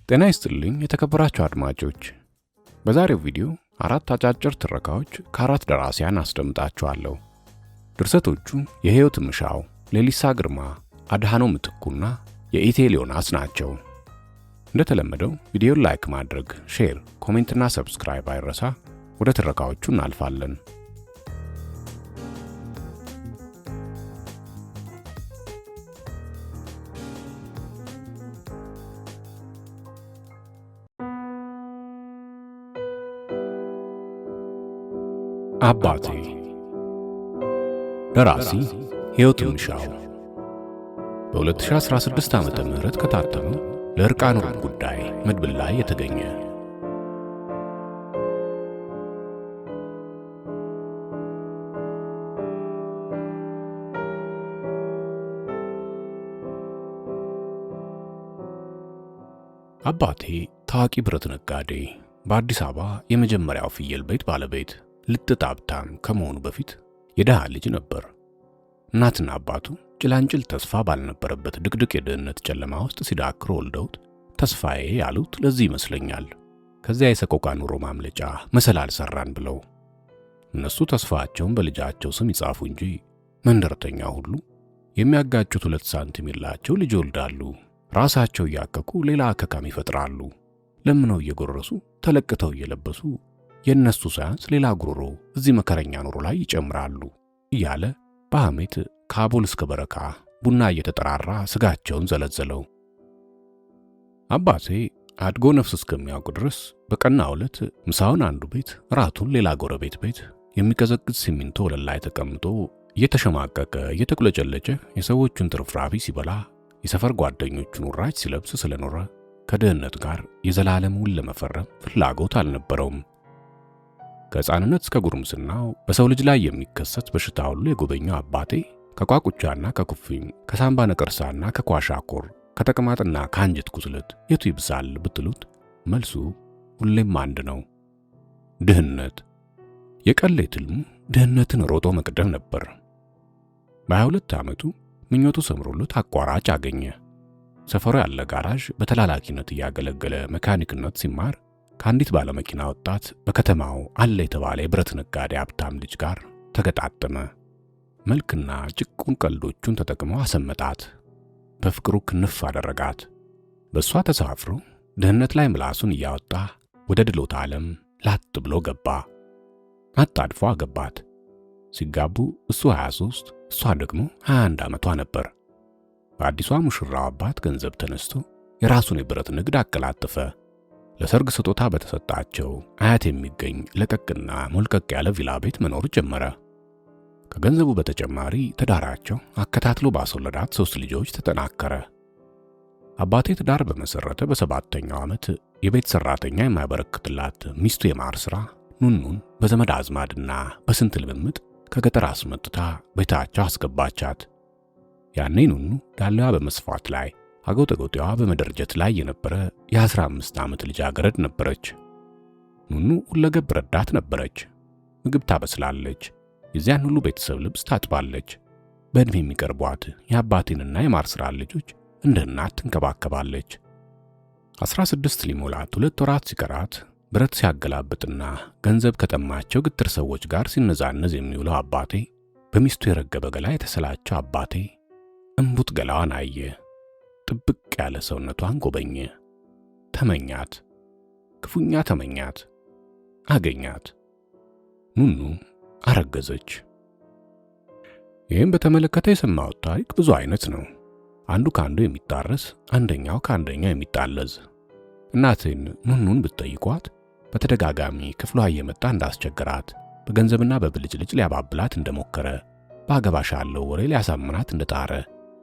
ጤና ይስጥልኝ የተከበራችሁ አድማጮች። በዛሬው ቪዲዮ አራት አጫጭር ትረካዎች ከአራት ደራሲያን አስደምጣችኋለሁ። ድርሰቶቹ የህይወት ምሻው፣ ሌሊሳ ግርማ፣ አድሃኖም ምትኩና የኢቴል ዮናስ ናቸው። እንደተለመደው ቪዲዮን ላይክ ማድረግ፣ ሼር፣ ኮሜንትና ሰብስክራይብ አይረሳ። ወደ ትረካዎቹ እናልፋለን። አባቴ። ደራሲ ህይወት ምሻው። በ2016 ዓመተ ምህረት ከታተመው ለእርቃኑ ጉዳይ መድብል ላይ የተገኘ። አባቴ ታዋቂ ብረት ነጋዴ፣ በአዲስ አበባ የመጀመሪያው ፍየል ቤት ባለቤት፣ ልጥጥ ሀብታም ከመሆኑ በፊት የደሃ ልጅ ነበር። እናትና አባቱ ጭላንጭል ተስፋ ባልነበረበት ድቅድቅ የድህነት ጨለማ ውስጥ ሲዳክሩ ወልደውት ተስፋዬ ያሉት ለዚህ ይመስለኛል። ከዚያ የሰቆቃ ኑሮ ማምለጫ መሰላል ሰራን ብለው። እነሱ ተስፋቸውን በልጃቸው ስም ይጻፉ እንጂ መንደርተኛ ሁሉ የሚያጋጩት 2 ሳንቲም የላቸው ልጅ ይወልዳሉ። ራሳቸው እያከኩ ሌላ አከካም ይፈጥራሉ። ለምነው እየጎረሱ ተለቅተው እየለበሱ የነሱ ሳያንስ ሌላ ጉሮሮ እዚህ መከረኛ ኑሮ ላይ ይጨምራሉ እያለ በሐሜት ከአቦል እስከ በረካ ቡና እየተጠራራ ስጋቸውን ዘለዘለው። አባቴ አድጎ ነፍስ እስከሚያውቅ ድረስ በቀናው ዕለት ምሳውን አንዱ ቤት፣ ራቱን ሌላ ጎረቤት ቤት የሚቀዘቅዝ ሲሚንቶ ወለል ላይ ተቀምጦ እየተሸማቀቀ እየተቁለጨለጨ የሰዎቹን ትርፍራፊ ሲበላ የሰፈር ጓደኞቹን ውራጅ ሲለብስ ስለኖረ ከድህነት ጋር የዘላለም ውል ለመፈረም ፍላጎት አልነበረውም። ከሕፃንነት እስከ ጉርምስናው በሰው ልጅ ላይ የሚከሰት በሽታ ሁሉ የጎበኘው አባቴ ከቋቁቻና ከኩፍኝ፣ ከሳምባ ነቀርሳና ከኳሻኮር፣ ከተቅማጥና ከአንጀት ቁስለት የቱ ይብሳል ብትሉት መልሱ ሁሌም አንድ ነው፤ ድህነት። የቀሌት ሕልሙ ድህነትን ሮጦ መቅደም ነበር። በ22 ዓመቱ ምኞቱ ሰምሮለት አቋራጭ አገኘ። ሰፈሩ ያለ ጋራዥ በተላላኪነት እያገለገለ መካኒክነት ሲማር ከአንዲት ባለመኪና ወጣት በከተማው አለ የተባለ የብረት ነጋዴ ሀብታም ልጅ ጋር ተገጣጠመ። መልክና ጭቁን ቀልዶቹን ተጠቅሞ አሰመጣት። በፍቅሩ ክንፍ አደረጋት። በእሷ ተሳፍሮ ድህነት ላይ ምላሱን እያወጣ ወደ ድሎት ዓለም ላጥ ብሎ ገባ። አጣድፎ አገባት። ሲጋቡ እሱ 23 እሷ ደግሞ 21 ዓመቷ ነበር። በአዲሷ ሙሽራው አባት ገንዘብ ተነስቶ የራሱን የብረት ንግድ አቀላጠፈ። ለሰርግ ስጦታ በተሰጣቸው አያት የሚገኝ ለቀቅና ሞልቀቅ ያለ ቪላ ቤት መኖር ጀመረ። ከገንዘቡ በተጨማሪ ትዳራቸው አከታትሎ ባስወለዳት 3 ልጆች ተጠናከረ። አባቴ ትዳር በመሰረተ በ7ኛው ዓመት የቤት ሰራተኛ የማይበረክትላት ሚስቱ የማር ስራ ኑኑን በዘመድ አዝማድና በስንት ልምምጥ ከገጠር አስመጥታ ቤታቸው አስገባቻት። ያኔ ኑኑ ዳሌዋ በመስፋት ላይ አጎጠጎጤዋ በመደርጀት ላይ የነበረ የ15 ዓመት ልጃገረድ ነበረች። ኑኑ ሁለገብ ረዳት ነበረች። ምግብ ታበስላለች፣ የዚያን ሁሉ ቤተሰብ ልብስ ታጥባለች። በእድሜ የሚቀርቧት የአባቴንና የማር ስራ ልጆች እንደ እናት ትንከባከባለች። 16 ሊሞላት 2 ወራት ሲቀራት ብረት ሲያገላብጥና ገንዘብ ከጠማቸው ግትር ሰዎች ጋር ሲነዛነዝ የሚውለው አባቴ፣ በሚስቱ የረገበ ገላ የተሰላቸው አባቴ እንቡጥ ገላዋን አየ። ጥብቅ ያለ ሰውነቷን ጎበኘ። ተመኛት፣ ክፉኛ ተመኛት። አገኛት። ኑኑ አረገዘች። ይህም በተመለከተ የሰማሁት ታሪክ ብዙ አይነት ነው። አንዱ ከአንዱ የሚጣረስ፣ አንደኛው ከአንደኛው የሚጣለዝ። እናቴን ኑኑን ብትጠይቋት በተደጋጋሚ ክፍሏ እየመጣ እንዳስቸገራት፣ በገንዘብና በብልጭልጭ ሊያባብላት እንደሞከረ፣ ባገባሽ ያለው ወሬ ሊያሳምናት እንደጣረ፣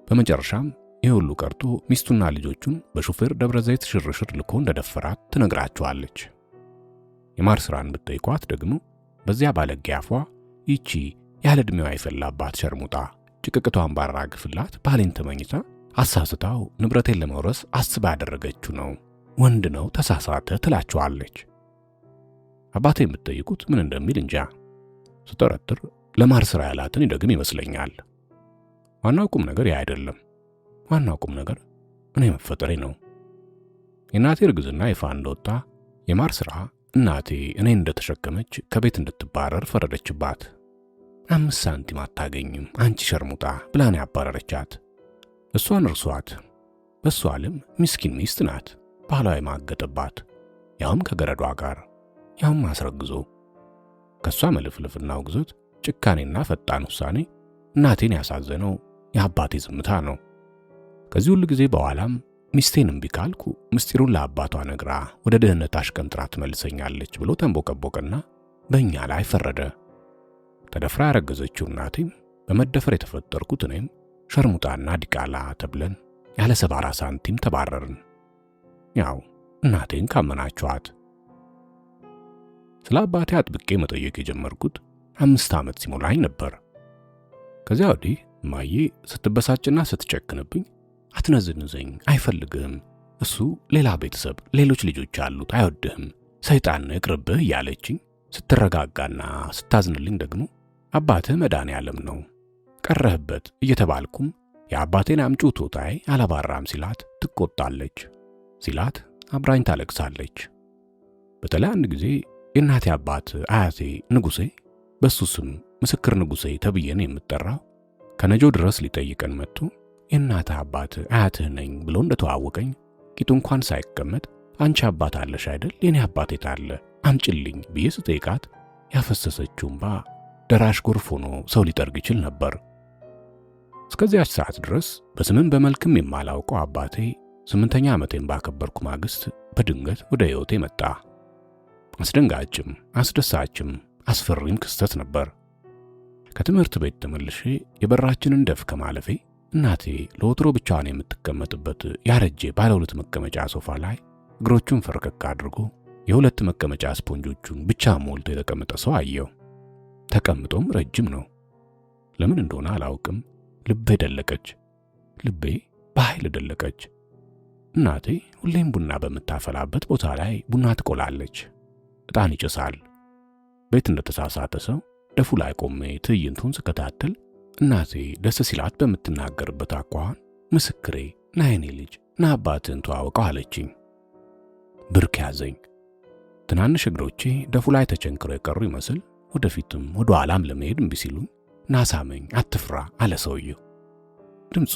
በመጨረሻም ይህ ሁሉ ቀርቶ ሚስቱና ልጆቹን በሹፌር ደብረ ዘይት ሽርሽር ልኮ እንደደፈራት ትነግራቸዋለች። የማር ስራን ብትጠይቋት ደግሞ በዚያ ባለጌ አፏ ይቺ ያለ ዕድሜዋ የፈላባት ሸርሙጣ ጭቅቅቷን ባራግፍላት ባሌን ተመኝታ አሳስታው ንብረቴን ለመውረስ አስባ ያደረገችው ነው፣ ወንድ ነው፣ ተሳሳተ ትላቸዋለች። አባቴ የምትጠይቁት ምን እንደሚል እንጃ። ስጠረጥር ለማር ስራ ያላትን ይደግም ይመስለኛል። ዋናው ቁም ነገር ያ አይደለም። ዋናው ቁም ነገር እኔ መፈጠሬ ነው። የእናቴ እርግዝና ይፋ እንደወጣ የማር ሥራ እናቴ እኔ እንደተሸከመች ከቤት እንድትባረር ፈረደችባት። 5 ሳንቲም አታገኝም አንቺ ሸርሙጣ ብላን ያባረረቻት። እሷን እርሷት። በሷ ዓለም ምስኪን ሚስት ናት። ባሏ የማገጠባት ያውም ከገረዷ ጋር ያውም አስረግዞ። ከሷ መልፍልፍና ውግዘት፣ ጭካኔና ፈጣን ውሳኔ እናቴን ያሳዘነው የአባቴ ዝምታ ነው። ከዚህ ሁሉ ጊዜ በኋላም ሚስቴን እምቢ ካልኩ ምስጢሩን ለአባቷ ነግራ ወደ ድህነት አሽቀንጥራ ትመልሰኛለች ብሎ ተንቦቀቦቀና በእኛ ላይ ፈረደ። ተደፍራ ያረገዘችው እናቴም በመደፈር የተፈጠርኩት እኔም ሸርሙጣና ዲቃላ ተብለን ያለ 70 ሳንቲም ተባረርን። ያው እናቴን ካመናችኋት። ስለ አባቴ አጥብቄ መጠየቅ የጀመርኩት 5 ዓመት ሲሞላኝ ነበር። ከዚያ ወዲህ እማዬ ስትበሳጭና ስትጨክንብኝ አትነዝንዘኝ፣ አይፈልግህም፣ እሱ ሌላ ቤተሰብ ሌሎች ልጆች አሉት፣ አይወድህም፣ ሰይጣን ይቅርብህ እያለችኝ ስትረጋጋና ስታዝንልኝ ደግሞ አባትህ መድኃኔዓለም ነው ቀረህበት እየተባልኩም የአባቴን አምጪ ቶታይ አላባራም ሲላት ትቆጣለች፣ ሲላት አብራኝ ታለቅሳለች። በተለይ አንድ ጊዜ የእናቴ አባት አያቴ ንጉሴ በሱ ስም ምስክር ንጉሴ ተብዬን የምጠራው ከነጆ ድረስ ሊጠይቀን መጥቶ የእናትህ አባት አያትህ ነኝ ብሎ እንደተዋወቀኝ ቂጡ እንኳን ሳይቀመጥ አንቺ አባት አለሽ አይደል የኔ አባት የታለ አምጪልኝ ብዬ ስጠይቃት ያፈሰሰችው እንባ ደራሽ ጎርፍ ሆኖ ሰው ሊጠርግ ይችል ነበር። እስከዚያች ሰዓት ድረስ በስምም በመልክም የማላውቀው አባቴ 8ኛ ዓመቴን ባከበርኩ ማግስት በድንገት ወደ ሕይወቴ መጣ። አስደንጋጭም አስደሳችም አስፈሪም ክስተት ነበር። ከትምህርት ቤት ተመልሼ የበራችንን ደፍ ከማለፌ እናቴ ለወትሮ ብቻዋን የምትቀመጥበት ያረጀ ባለ 2 መቀመጫ ሶፋ ላይ እግሮቹን ፈርከክ አድርጎ የ2 መቀመጫ ስፖንጆቹን ብቻ ሞልቶ የተቀመጠ ሰው አየው። ተቀምጦም ረጅም ነው። ለምን እንደሆነ አላውቅም። ልቤ ደለቀች። ልቤ በኃይል ደለቀች። እናቴ ሁሌም ቡና በምታፈላበት ቦታ ላይ ቡና ትቆላለች። ዕጣን ይጨሳል። ቤት እንደተሳሳተ ሰው ደፉ ላይ ቆሜ ትዕይንቱን ስከታተል እናቴ ደስ ሲላት በምትናገርበት አኳኋን ምስክሬ ና የኔ ልጅ ና አባትህን ተዋወቀው አለችኝ። ብርክ ያዘኝ። ትናንሽ እግሮቼ ደፉ ላይ ተቸንክረው የቀሩ ይመስል ወደፊትም ወደ ኋላም ለመሄድ እምቢ ሲሉኝ ናሳመኝ አትፍራ አለ ሰውየው። ድምፁ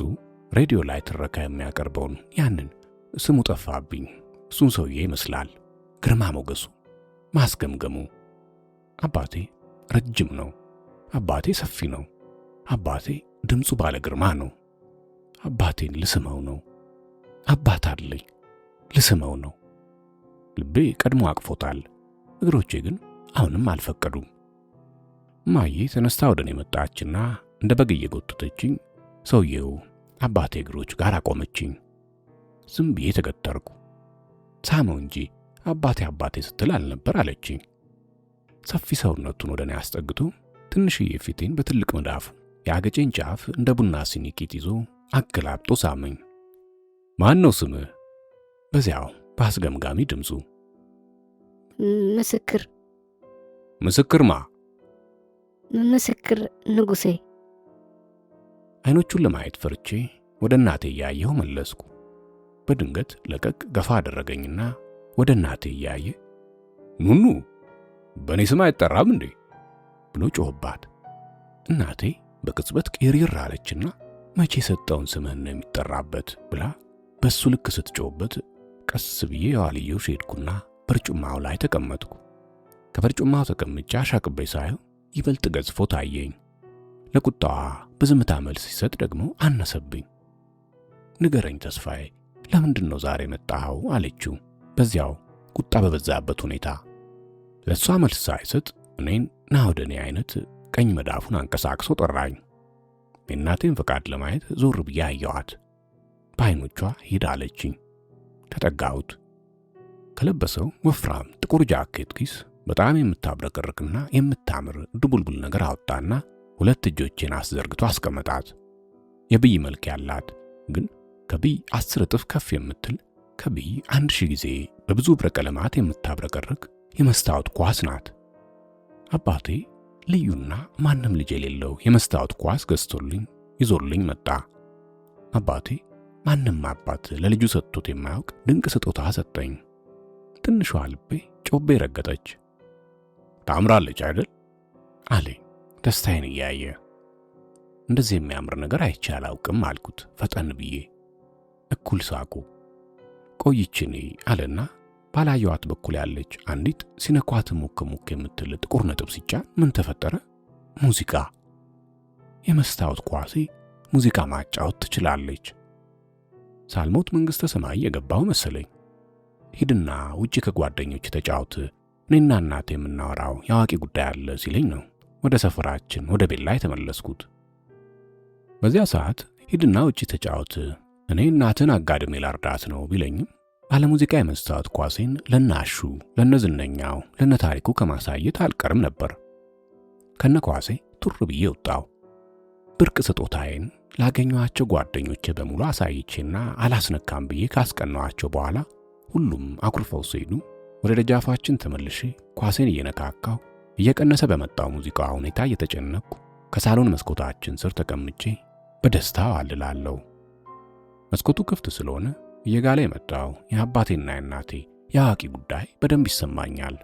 ሬዲዮ ላይ ትረካ የሚያቀርበውን ያንን ስሙ ጠፋብኝ እሱን ሰውዬ ይመስላል። ግርማ ሞገሱ፣ ማስገምገሙ። አባቴ ረጅም ነው። አባቴ ሰፊ ነው። አባቴ ድምፁ ባለ ግርማ ነው። አባቴን ልስመው ነው። አባት አለኝ ልስመው ነው። ልቤ ቀድሞ አቅፎታል። እግሮቼ ግን አሁንም አልፈቀዱም። ማዬ ተነስታ ወደ እኔ መጣችና እንደ በግ እየጎተተችኝ ሰውየው አባቴ እግሮች ጋር አቆመችኝ። ዝም ብዬ ተገተርኩ። ሳመው እንጂ አባቴ ስትል አልነበር አለችኝ። ሰፊ ሰውነቱን ወደ እኔ አስጠግቶ ትንሽዬ ፊቴን በትልቅ መዳፉ የአገጬን ጫፍ እንደ ቡና ሲኒ ቂጥ ይዞ አገላብጦ ሳመኝ። ማን ነው ስምህ? በዚያው በአስገምጋሚ ድምፁ። ምስክር። ምስክር ማ? ምስክር ንጉሴ። አይኖቹን ለማየት ፈርቼ ወደ እናቴ እያየሁ መለስኩ። በድንገት ለቀቅ ገፋ አደረገኝና ወደ እናቴ እያየ ኑኑ በእኔ ስም አይጠራም እንዴ ብሎ ጮህባት። እናቴ በቅጽበት ቅሪር አለችና መቼ የሰጠውን ስምህን ነው የሚጠራበት ብላ በሱ ልክ ስትጮህበት ቀስ ብዬ የዋልየው ሄድኩና በርጩማው ላይ ተቀመጥኩ። ከበርጩማው ተቀምጬ አሻቅቤ ሳየው ይበልጥ ገዝፎ ታየኝ። ለቁጣዋ በዝምታ መልስ ሲሰጥ ደግሞ አነሰብኝ። ንገረኝ ተስፋዬ፣ ለምንድን ነው ዛሬ መጣኸው አለችው በዚያው ቁጣ በበዛበት ሁኔታ። ለሷ መልስ ሳይሰጥ እኔን ና ወደ እኔ አይነት ቀኝ መዳፉን አንቀሳቅሶ ጠራኝ። የእናቴን ፈቃድ ለማየት ዞር ብዬ አየኋት። በዓይኖቿ ሂድ አለችኝ። ተጠጋሁት። ከለበሰው ወፍራም ጥቁር ጃኬት ኪስ በጣም የምታብረቀርቅና የምታምር ድቡልቡል ነገር አወጣና 2 እጆቼን አስዘርግቶ አስቀመጣት። የብይ መልክ ያላት ግን ከብይ 10 እጥፍ ከፍ የምትል ከብይ 1000 ጊዜ በብዙ ብረቀለማት የምታብረቀርቅ የመስታወት ኳስ ናት። አባቴ ልዩና ማንም ልጅ የሌለው የመስታወት ኳስ ገዝቶልኝ ይዞልኝ መጣ። አባቴ ማንም አባት ለልጁ ሰጥቶት የማያውቅ ድንቅ ስጦታ ሰጠኝ። ትንሿ ልቤ ጮቤ ረገጠች። ታምራለች አይደል አለኝ ደስታዬን እያየ። እንደዚህ የሚያምር ነገር አይቼ አላውቅም አልኩት ፈጠን ብዬ። እኩል ሳቁ። ቆይችኔ አለና ባላየዋት በኩል ያለች አንዲት ሲነኳት ሙክ ሙክ የምትል ጥቁር ነጥብ ሲጫን ምን ተፈጠረ? ሙዚቃ። የመስታወት ኳሴ ሙዚቃ ማጫወት ትችላለች። ሳልሞት መንግሥተ ሰማይ የገባው መሰለኝ። ሂድና ውጪ ከጓደኞች ተጫወት፣ እኔና እናቴ የምናወራው የአዋቂ ጉዳይ አለ ሲለኝ ነው ወደ ሰፈራችን ወደ ቤላ የተመለስኩት። በዚያ ሰዓት ሂድና ውጪ ተጫወት፣ እኔ እናትን አጋድሜ ላርዳት ነው ቢለኝም ባለሙዚቃ የመስታወት ኳሴን ለናሹ ለነዝነኛው ለነታሪኩ ከማሳየት አልቀርም ነበር። ከነኳሴ ቱር ብዬ ወጣው። ብርቅ ስጦታዬን ላገኘኋቸው ጓደኞቼ በሙሉ አሳይቼና አላስነካም ብዬ ካስቀናኋቸው በኋላ ሁሉም አኩርፈው ሲሄዱ ወደ ደጃፋችን ተመልሼ ኳሴን እየነካካው እየቀነሰ በመጣው ሙዚቃ ሁኔታ እየተጨነቅኩ ከሳሎን መስኮታችን ስር ተቀምጬ በደስታ አልላለሁ። መስኮቱ ክፍት ስለሆነ እየጋለ የመጣው የአባቴና የእናቴ የአዋቂ ጉዳይ በደንብ ይሰማኛል።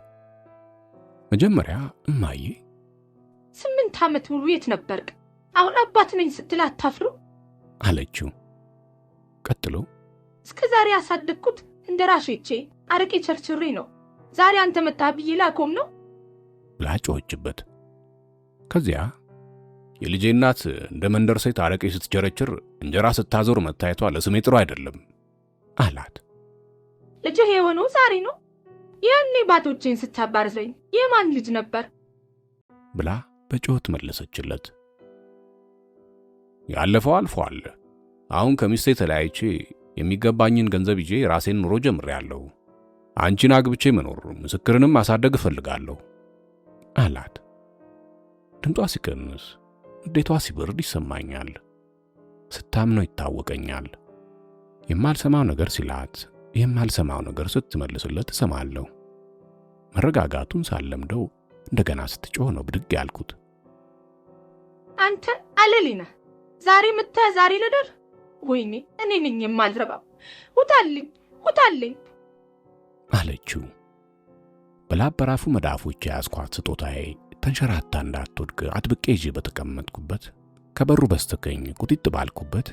መጀመሪያ እማዬ 8 ዓመት ሙሉ የት ነበርክ? አሁን አባት ነኝ ስትል አታፍሩ? አለችው። ቀጥሎ እስከ ዛሬ ያሳደግኩት እንደራሾቼ አረቄ ቸርችሬ ነው። ዛሬ አንተ መጣህ ብዬ ላቆም ነው ብላ ጮኸችበት። ከዚያ የልጄ እናት እንደ መንደር ሴት አረቄ ስትቸረችር እንጀራ ስታዞር መታየቷ ለስሜ ጥሩ አይደለም አላት። ልጅህ የሆነው ዛሬ ነው? ያኔ ባቶቼን ስታባርዘኝ የማን ልጅ ነበር? ብላ በጮት መለሰችለት። ያለፈው አልፏል። አሁን ከሚስቴ ተለያይቼ የሚገባኝን ገንዘብ ይዤ ራሴን ኑሮ ጀምሬያለሁ። አንቺን አግብቼ መኖር ምስክርንም ማሳደግ እፈልጋለሁ አላት። ድምጧ ሲቀንስ እንዴቷ ሲበርድ ይሰማኛል። ስታምነው ይታወቀኛል። የማልሰማው ነገር ሲላት የማልሰማው ነገር ስትመልስለት እሰማለሁ። መረጋጋቱን ሳለምደው እንደገና ስትጮህ ነው ብድግ ያልኩት። አንተ አለሊና ዛሬ መጥተህ ዛሬ ልደር? ወይኔ እኔ ነኝ የማልረባው። ውጣልኝ ውጣልኝ አለችው። በላበራፉ መዳፎች ያስኳት ስጦታዬ ተንሸራታ እንዳትወድቅ አጥብቄ ይዤ በተቀመጥኩበት ከበሩ በስተቀኝ ቁጢጥ ባልኩበት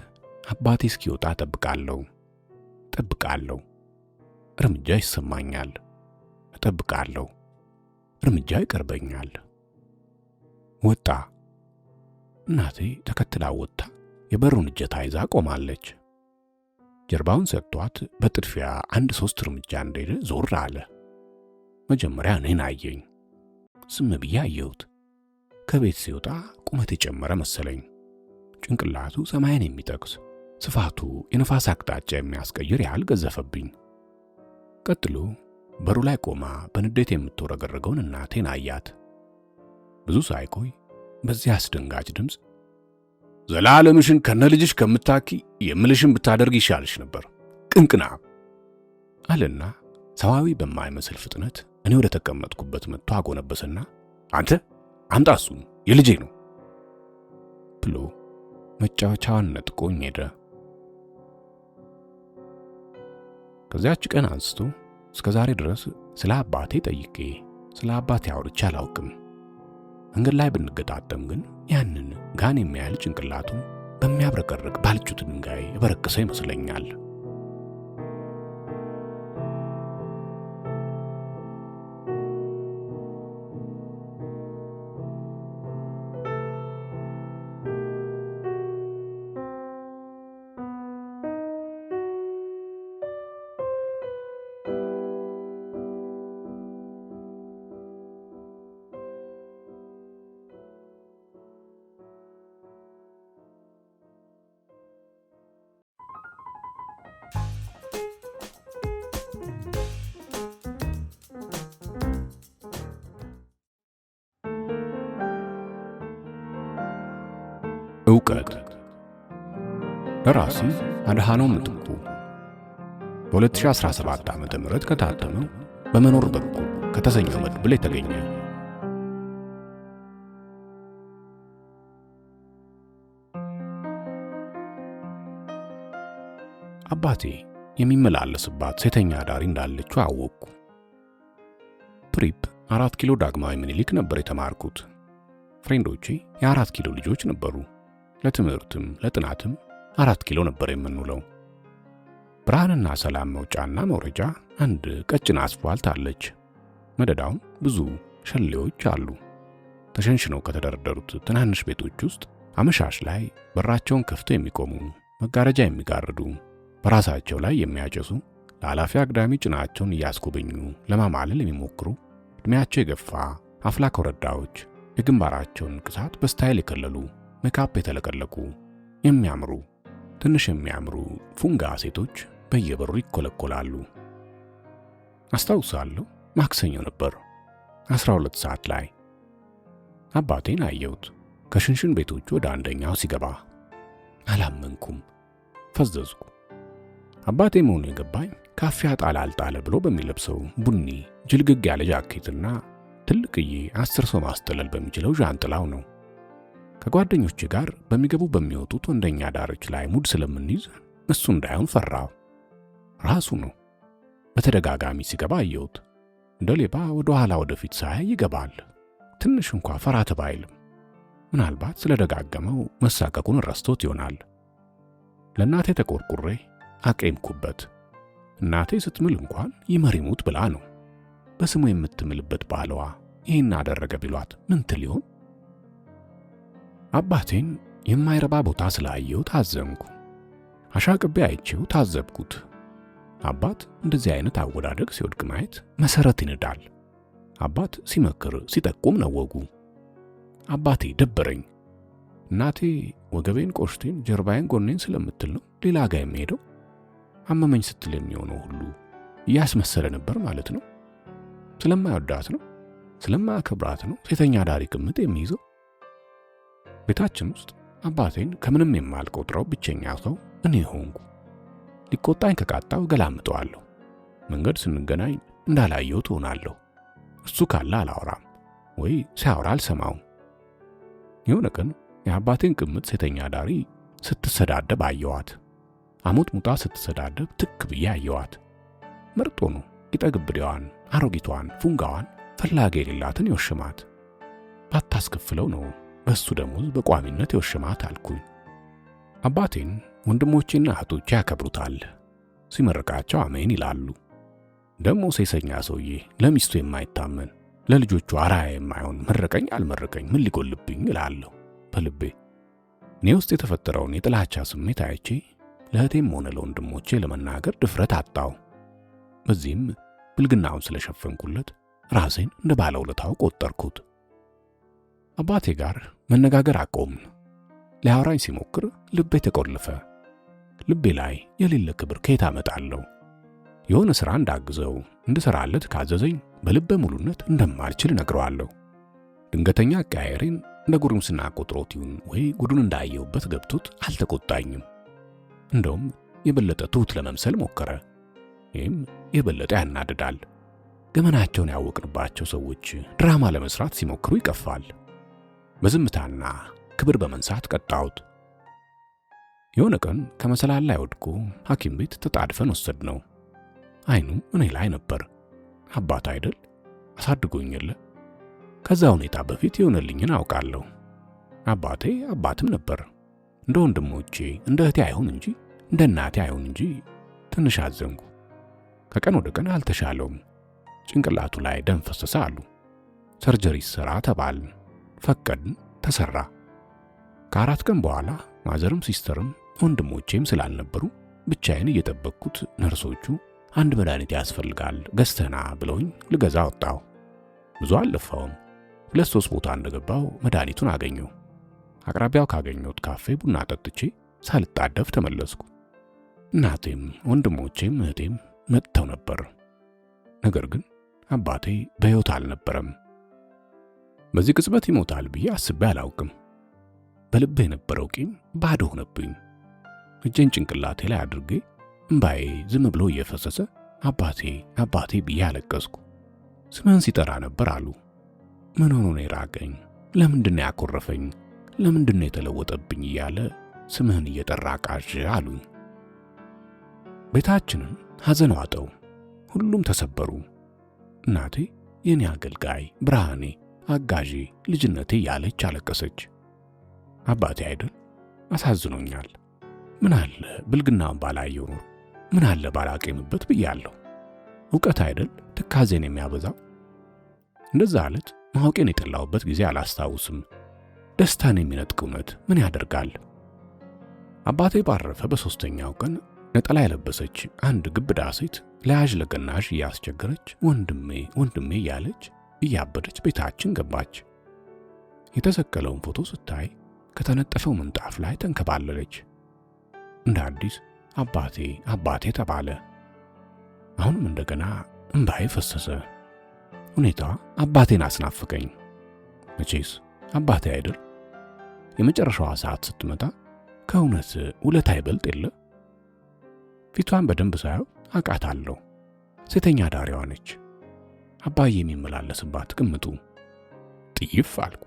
አባቴ እስኪወጣ ጠብቃለሁ። እርምጃ ይሰማኛል። እጠብቃለሁ። እርምጃ ይቀርበኛል። ወጣ። እናቴ ተከትላ ወጣ የበሩን እጀታ ይዛ ቆማለች። ጀርባውን ሰጥቷት በጥድፊያ 1-3 እርምጃ እንደሄደ ዞር አለ። መጀመሪያ እኔን አየኝ። ዝም ብዬ አየሁት። ከቤት ሲወጣ ቁመት የጨመረ መሰለኝ። ጭንቅላቱ ሰማይን የሚጠቅስ ስፋቱ የነፋስ አቅጣጫ የሚያስቀይር ያህል ገዘፈብኝ። ቀጥሎ በሩ ላይ ቆማ በንዴት የምትወረገረገውን እናቴን አያት። ብዙ ሳይቆይ በዚያ አስደንጋጭ ድምፅ ዘላለምሽን ከነልጅሽ ከምታኪ የምልሽን ብታደርግ ይሻልሽ ነበር ቅንቅና አለና ሰዋዊ በማይመስል ፍጥነት እኔ ወደ ተቀመጥኩበት መጥቶ አጎነበሰና አንተ አምጣ እሱን የልጄ ነው ብሎ መጫወቻዋን ነጥቆኝ ሄደ። ከዚያች ቀን አንስቶ እስከ ዛሬ ድረስ ስለ አባቴ ጠይቄ ስለ አባቴ አውርቼ አላውቅም። መንገድ ላይ ብንገጣጠም ግን ያንን ጋን የሚያህል ጭንቅላቱን በሚያብረቀርቅ ባልጩት ድንጋይ በረከሰ ይመስለኛል። ዕውቀት ደራሲ አድኃኖም ምትኩ በ2017 ዓ.ም ከታተመው በመኖር በኩል ከተሰኘው መድብል የተገኘ። አባቴ የሚመላለስባት ሴተኛ አዳሪ እንዳለችው አወቅኩ። ፕሪፕ 4 ኪሎ ዳግማዊ ምኒልክ ነበር የተማርኩት። ፍሬንዶቼ የ4 ኪሎ ልጆች ነበሩ። ለትምህርትም ለጥናትም 4 ኪሎ ነበር የምንውለው። ብርሃንና ሰላም መውጫና መውረጃ አንድ ቀጭን አስፋልት አለች። መደዳውም ብዙ ሸሌዎች አሉ። ተሸንሽነው ከተደረደሩት ትናንሽ ቤቶች ውስጥ አመሻሽ ላይ በራቸውን ከፍተው የሚቆሙ፣ መጋረጃ የሚጋርዱ፣ በራሳቸው ላይ የሚያጨሱ፣ ለኃላፊ አግዳሚ ጭናቸውን እያስጎበኙ ለማማለል የሚሞክሩ ዕድሜያቸው የገፋ አፍላ ኮረዳዎች፣ የግንባራቸውን ንቅሳት በስታይል የከለሉ፣ ሜካፕ የተለቀለቁ፣ የሚያምሩ ትንሽ የሚያምሩ ፉንጋ ሴቶች በየበሩ ይኮለኮላሉ። አስታውሳለሁ፣ ማክሰኞ ነበር 12 ሰዓት ላይ አባቴን አየሁት ከሽንሽን ቤቶቹ ወደ አንደኛው ሲገባ። አላመንኩም፣ ፈዘዝኩ። አባቴ መሆኑ የገባኝ ካፊያ ጣል አልጣለ ብሎ በሚለብሰው ቡኒ ጅልግግ ያለ ጃኬትና ትልቅዬ 10 ሰው ማስጠለል በሚችለው ዣንጥላው ነው። ከጓደኞቼ ጋር በሚገቡ በሚወጡት ወንደኛ ዳሮች ላይ ሙድ ስለምንይዝ እሱ እንዳይሆን ፈራው። ራሱ ነው። በተደጋጋሚ ሲገባ አየሁት። እንደ ሌባ ወደ ኋላ ወደፊት ሳያይ ይገባል። ትንሽ እንኳ ፈራ ተባ አይልም። ምናልባት ስለደጋገመው መሳቀቁን ረስቶት ይሆናል። ለእናቴ ተቆርቁሬ አቄምኩበት። እናቴ ስትምል እንኳን ይመሪሙት ብላ ነው። በስሙ የምትምልበት ባለዋ ይህን አደረገ ቢሏት ምን ትል ይሆን? አባቴን የማይረባ ቦታ ስላየው ታዘንኩ። አሻቅቤ አይቼው ታዘብኩት። አባት እንደዚህ አይነት አወዳደቅ ሲወድቅ ማየት መሰረት ይንዳል። አባት ሲመክር ሲጠቁም ነው ወጉ። አባቴ ደበረኝ። እናቴ ወገቤን፣ ቆሽቴን፣ ጀርባዬን፣ ጎኔን ስለምትል ነው ሌላ ጋር የሚሄደው። አመመኝ ስትል የሚሆነው ሁሉ እያስመሰለ ነበር ማለት ነው። ስለማይወዳት ነው፣ ስለማያከብራት ነው ሴተኛ ዳሪ ቅምጥ የሚይዘው። ቤታችን ውስጥ አባቴን ከምንም የማልቆጥረው ብቸኛ ሰው እኔ ሆንኩ። ሊቆጣኝ ከቃጣው ገላምጠዋለሁ። መንገድ ስንገናኝ እንዳላየው ትሆናለሁ። እሱ ካለ አላወራም ወይ ሲያወራ አልሰማውም። የሆነ ቀን የአባቴን ቅምጥ ሴተኛ ዳሪ ስትሰዳደብ አየዋት። አሞጥ ሙጣ ስትሰዳደብ ትክ ብዬ አየዋት። መርጦ ነው ቂጠግብዴዋን፣ አሮጊቷን፣ ፉንጋዋን ፈላጊ የሌላትን ይወሽማት። ባታስከፍለው ነው በሱ ደሞዝ በቋሚነት ይወሽማት አልኩኝ። አባቴን ወንድሞቼና እህቶቼ ያከብሩታል። ሲመርቃቸው አሜን ይላሉ። ደሞ ሴሰኛ ሰውዬ ለሚስቱ የማይታመን ለልጆቹ አራያ የማይሆን መረቀኝ አልመረቀኝ ምን ሊጎልብኝ እላለሁ በልቤ። እኔ ውስጥ የተፈጠረውን የጥላቻ ስሜት አይቼ ለእህቴም ሆነ ለወንድሞቼ ለመናገር ድፍረት አጣው። በዚህም ብልግናውን ስለሸፈንኩለት ራሴን እንደ ባለውለታው ቆጠርኩት። አባቴ ጋር መነጋገር አቆምን። ሊያወራኝ ሲሞክር ልቤ ተቆለፈ። ልቤ ላይ የሌለ ክብር ከየት አመጣለሁ? የሆነ ሥራ እንዳግዘው እንድሰራለት ካዘዘኝ በልበ ሙሉነት እንደማልችል ነግረዋለሁ። ድንገተኛ አቀያየሬን እንደ ጉርምስና ቆጥሮት ይሁን ወይ ጉዱን እንዳየውበት ገብቶት አልተቆጣኝም። እንደውም የበለጠ ትሁት ለመምሰል ሞከረ። ይህም የበለጠ ያናድዳል። ገመናቸውን ያወቅንባቸው ሰዎች ድራማ ለመስራት ሲሞክሩ ይቀፋል። በዝምታና ክብር በመንሳት ቀጣሁት። የሆነ ቀን ከመሰላል ላይ ወድቆ ሐኪም ቤት ተጣድፈን ወሰድነው። አይኑ እኔ ላይ ነበር። አባት አይደል አሳድጎኝ የለ። ከዛ ሁኔታ በፊት የሆነልኝን አውቃለሁ። አባቴ አባትም ነበር። እንደ ወንድሞቼ እንደ እህቴ አይሆን እንጂ እንደ እናቴ አይሆን እንጂ ትንሽ አዘንኩ። ከቀን ወደ ቀን አልተሻለውም። ጭንቅላቱ ላይ ደም ፈሰሰ አሉ። ሰርጀሪ ሰራ ተባልን። ፈቀድን፣ ተሰራ። ከ4 ቀን በኋላ ማዘርም ሲስተርም ወንድሞቼም ስላልነበሩ ብቻዬን እየጠበቅኩት ነርሶቹ አንድ መድኃኒት ያስፈልጋል ገዝተና ብለውኝ ልገዛ ወጣሁ። ብዙ አልለፋውም። 2-3 ቦታ እንደገባው መድኃኒቱን አገኘው። አቅራቢያው ካገኘሁት ካፌ ቡና ጠጥቼ ሳልጣደፍ ተመለስኩ። እናቴም ወንድሞቼም እህቴም መጥተው ነበር። ነገር ግን አባቴ በሕይወት አልነበረም። በዚህ ቅጽበት ይሞታል ብዬ አስቤ አላውቅም። በልቤ የነበረው ቂም ባዶ ሆነብኝ። እጄን ጭንቅላቴ ላይ አድርጌ እምባዬ ዝም ብሎ እየፈሰሰ አባቴ አባቴ ብዬ አለቀስኩ። ስምህን ሲጠራ ነበር አሉ። ምን ሆኖ ነው የራቀኝ? ለምንድን ነው ያኮረፈኝ? ለምንድን ነው የተለወጠብኝ? እያለ ስምህን እየጠራ ቃዥ አሉኝ። ቤታችንን ሐዘን ዋጠው። ሁሉም ተሰበሩ። እናቴ የኔ አገልጋይ፣ ብርሃኔ፣ አጋዤ፣ ልጅነቴ ያለች አለቀሰች። አባቴ አይደል አሳዝኖኛል። ምን አለ ብልግናውን ባላየው ኖሮ፣ ምን አለ ባላቄምበት ብያለሁ። ዕውቀት አይደል ትካዜን የሚያበዛው? እንደዛ አለት ማወቄን የጠላሁበት ጊዜ አላስታውስም። ደስታን የሚነጥቅ እውነት ምን ያደርጋል? አባቴ ባረፈ በ3ኛው ቀን ነጠላ የለበሰች አንድ ግብዳ ሴት ለያዥ ለገናዥ እያስቸገረች ወንድሜ ወንድሜ እያለች እያበደች ቤታችን ገባች። የተሰቀለውን ፎቶ ስታይ ከተነጠፈው ምንጣፍ ላይ ተንከባለለች። እንደ አዲስ አባቴ አባቴ ተባለ። አሁንም እንደገና እንባዬ ፈሰሰ። ሁኔታዋ አባቴን አስናፈቀኝ። መቼስ አባቴ አይደል? የመጨረሻዋ ሰዓት ስትመጣ ከእውነት ውለታ ይበልጥ የለ? ፊቷን በደንብ ሳየው አውቃታለሁ። ሴተኛ ዳሪዋ ነች። አባዬ የሚመላለስባት ቅምጡ። ጥይፍ አልኩ።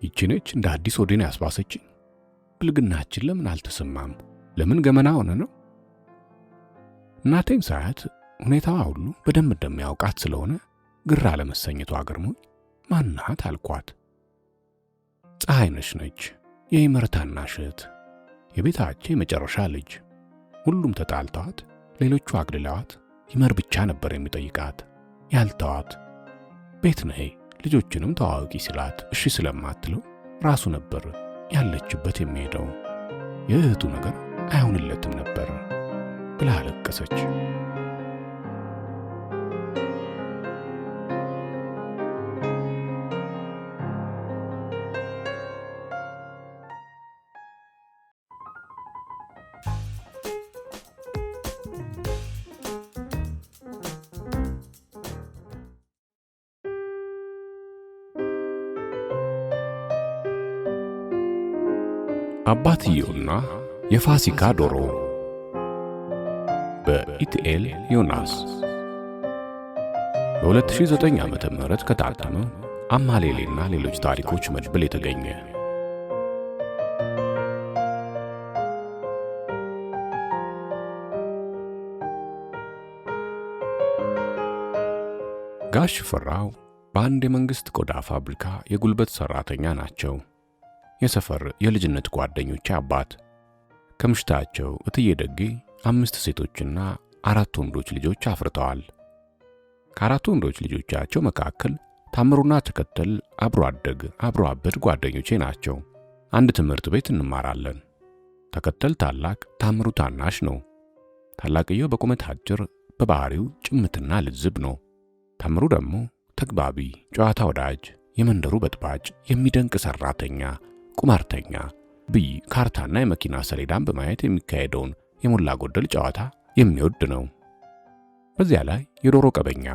ይቺ ነች እንደ አዲስ ወዴን ያስባሰችኝ። ብልግናችን ለምን አልተሰማም? ለምን ገመና ሆነ ነው? እናቴን ሳያት ሁኔታዋ ሁሉ በደንብ እንደሚያውቃት ስለሆነ ግራ ለመሰኘቷ ገርሞኝ ማናት አልኳት። ፀሐይነሽ ነች፣ የይመር ታናሽ እህት፣ የቤታችን የመጨረሻ ልጅ። ሁሉም ተጣልተዋት፣ ሌሎቹ አግልለዋት፣ ይመር ብቻ ነበር የሚጠይቃት ያልተዋት። ቤት ነይ ልጆችንም ተዋወቂ ሲላት እሺ ስለማትለው ራሱ ነበር ያለችበት የሚሄደው። የእህቱ ነገር አይሆንለትም ነበር ብላ አለቀሰች። አባትየውና የፋሲካ ዶሮ በኢቲኤል ዮናስ በ2009 ዓመተ ምህረት ከታተመው አማሌሌና ሌሎች ታሪኮች መድብል የተገኘ። ጋሽ ፈራው በአንድ የመንግስት ቆዳ ፋብሪካ የጉልበት ሰራተኛ ናቸው። የሰፈር የልጅነት ጓደኞቼ አባት። ከምሽታቸው እትዬ ደጌ 5 ሴቶችና 4 ወንዶች ልጆች አፍርተዋል። ከ4 ወንዶች ልጆቻቸው መካከል ታምሩና ተከተል አብሮ አደግ አብሮ አበድ ጓደኞቼ ናቸው። አንድ ትምህርት ቤት እንማራለን። ተከተል ታላቅ፣ ታምሩ ታናሽ ነው። ታላቅየው በቁመት አጭር፣ በባህሪው ጭምትና ልዝብ ነው። ታምሩ ደግሞ ተግባቢ፣ ጨዋታ ወዳጅ፣ የመንደሩ በጥባጭ፣ የሚደንቅ ሰራተኛ፣ ቁማርተኛ፣ ብይ ካርታና የመኪና ሰሌዳን በማየት የሚካሄደውን የሞላ ጎደል ጨዋታ የሚወድ ነው። በዚያ ላይ የዶሮ ቀበኛ፣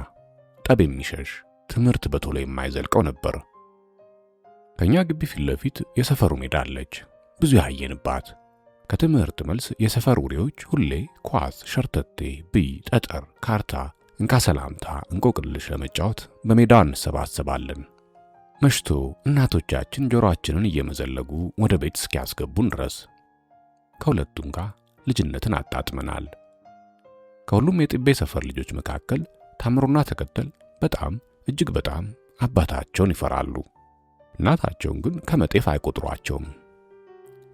ጠብ የሚሸሽ፣ ትምህርት በቶሎ የማይዘልቀው ነበር። ከኛ ግቢ ፊት ለፊት የሰፈሩ ሜዳ አለች፣ ብዙ ያየንባት። ከትምህርት መልስ የሰፈር ውሬዎች ሁሌ ኳስ፣ ሸርተቴ፣ ብይ፣ ጠጠር፣ ካርታ፣ እንካ ሰላምታ፣ እንቆቅልሽ ለመጫወት በሜዳው እንሰባሰባለን። መሽቶ እናቶቻችን ጆሮአችንን እየመዘለጉ ወደ ቤት እስኪያስገቡን ድረስ ከሁለቱም ጋር ልጅነትን አጣጥመናል። ከሁሉም የጥቤ ሰፈር ልጆች መካከል ታምሩና ተከተል በጣም እጅግ በጣም አባታቸውን ይፈራሉ። እናታቸውን ግን ከመጤፍ አይቆጥሯቸውም።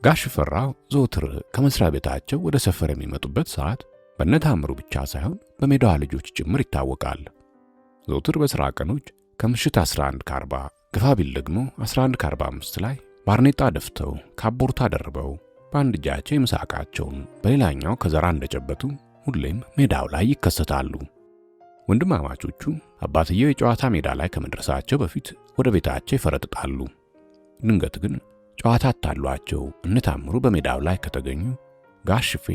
ጋሽ ፈራው ዘወትር ከመስሪያ ቤታቸው ወደ ሰፈር የሚመጡበት ሰዓት በእነ ታምሩ ብቻ ሳይሆን በሜዳዋ ልጆች ጭምር ይታወቃል። ዘወትር በሥራ ቀኖች ከምሽት 11:40 ግፋ ቢል ደግሞ 11:45 ላይ ባርኔጣ ደፍተው ካቦርታ ደርበው በአንድ እጃቸው የምሳቃቸውን በሌላኛው ከዘራ እንደጨበጡ ሁሌም ሜዳው ላይ ይከሰታሉ። ወንድማማቾቹ አባትየው የጨዋታ ሜዳ ላይ ከመድረሳቸው በፊት ወደ ቤታቸው ይፈረጥጣሉ። ድንገት ግን ጨዋታ አታሏቸው እነታምሩ በሜዳው ላይ ከተገኙ ጋሽፌ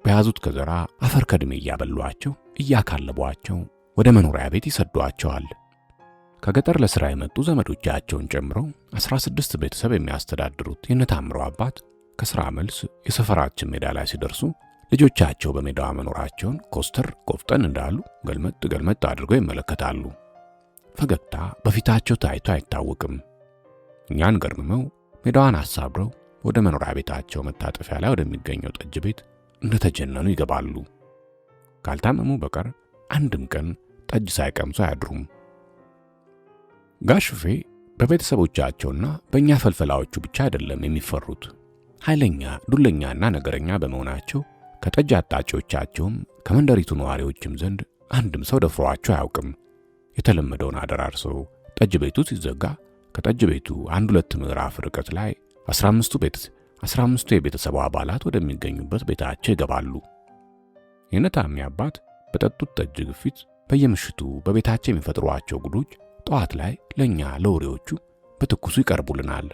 በያዙት ከዘራ አፈር ከድሜ እያበሏቸው እያካለቧቸው ወደ መኖሪያ ቤት ይሰዷቸዋል። ከገጠር ለሥራ የመጡ ዘመዶቻቸውን ጨምረው 16 ቤተሰብ የሚያስተዳድሩት የነታምሩ አባት ከሥራ መልስ የሰፈራችን ሜዳ ላይ ሲደርሱ ልጆቻቸው በሜዳዋ መኖራቸውን ኮስተር ቆፍጠን እንዳሉ ገልመጥ አድርገው ይመለከታሉ። ፈገግታ በፊታቸው ታይቶ አይታወቅም። እኛን ገርምመው ሜዳዋን አሳብረው ወደ መኖሪያ ቤታቸው መታጠፊያ ላይ ወደሚገኘው ጠጅ ቤት እንደተጀነኑ ይገባሉ። ካልታመሙ በቀር አንድም ቀን ጠጅ ሳይቀምሱ አያድሩም። ጋሽ ሹፌ በቤተሰቦቻቸውና በእኛ ፈልፈላዎቹ ብቻ አይደለም የሚፈሩት። ኃይለኛ ዱለኛና ነገረኛ በመሆናቸው ከጠጅ አጣጪዎቻቸውም ከመንደሪቱ ነዋሪዎችም ዘንድ አንድም ሰው ደፍሯቸው አያውቅም። የተለመደውን አደራርሰው ጠጅ ቤቱ ሲዘጋ ከጠጅ ቤቱ 1-2 ምዕራፍ ርቀት ላይ 15ቱ የቤተሰቡ አባላት ወደሚገኙበት ቤታቸው ይገባሉ። የነታሜ አባት በጠጡት ጠጅ ግፊት በየምሽቱ በቤታቸው የሚፈጥሯቸው ጉዶች ጠዋት ላይ ለኛ ለወሬዎቹ በትኩሱ ይቀርቡልናል።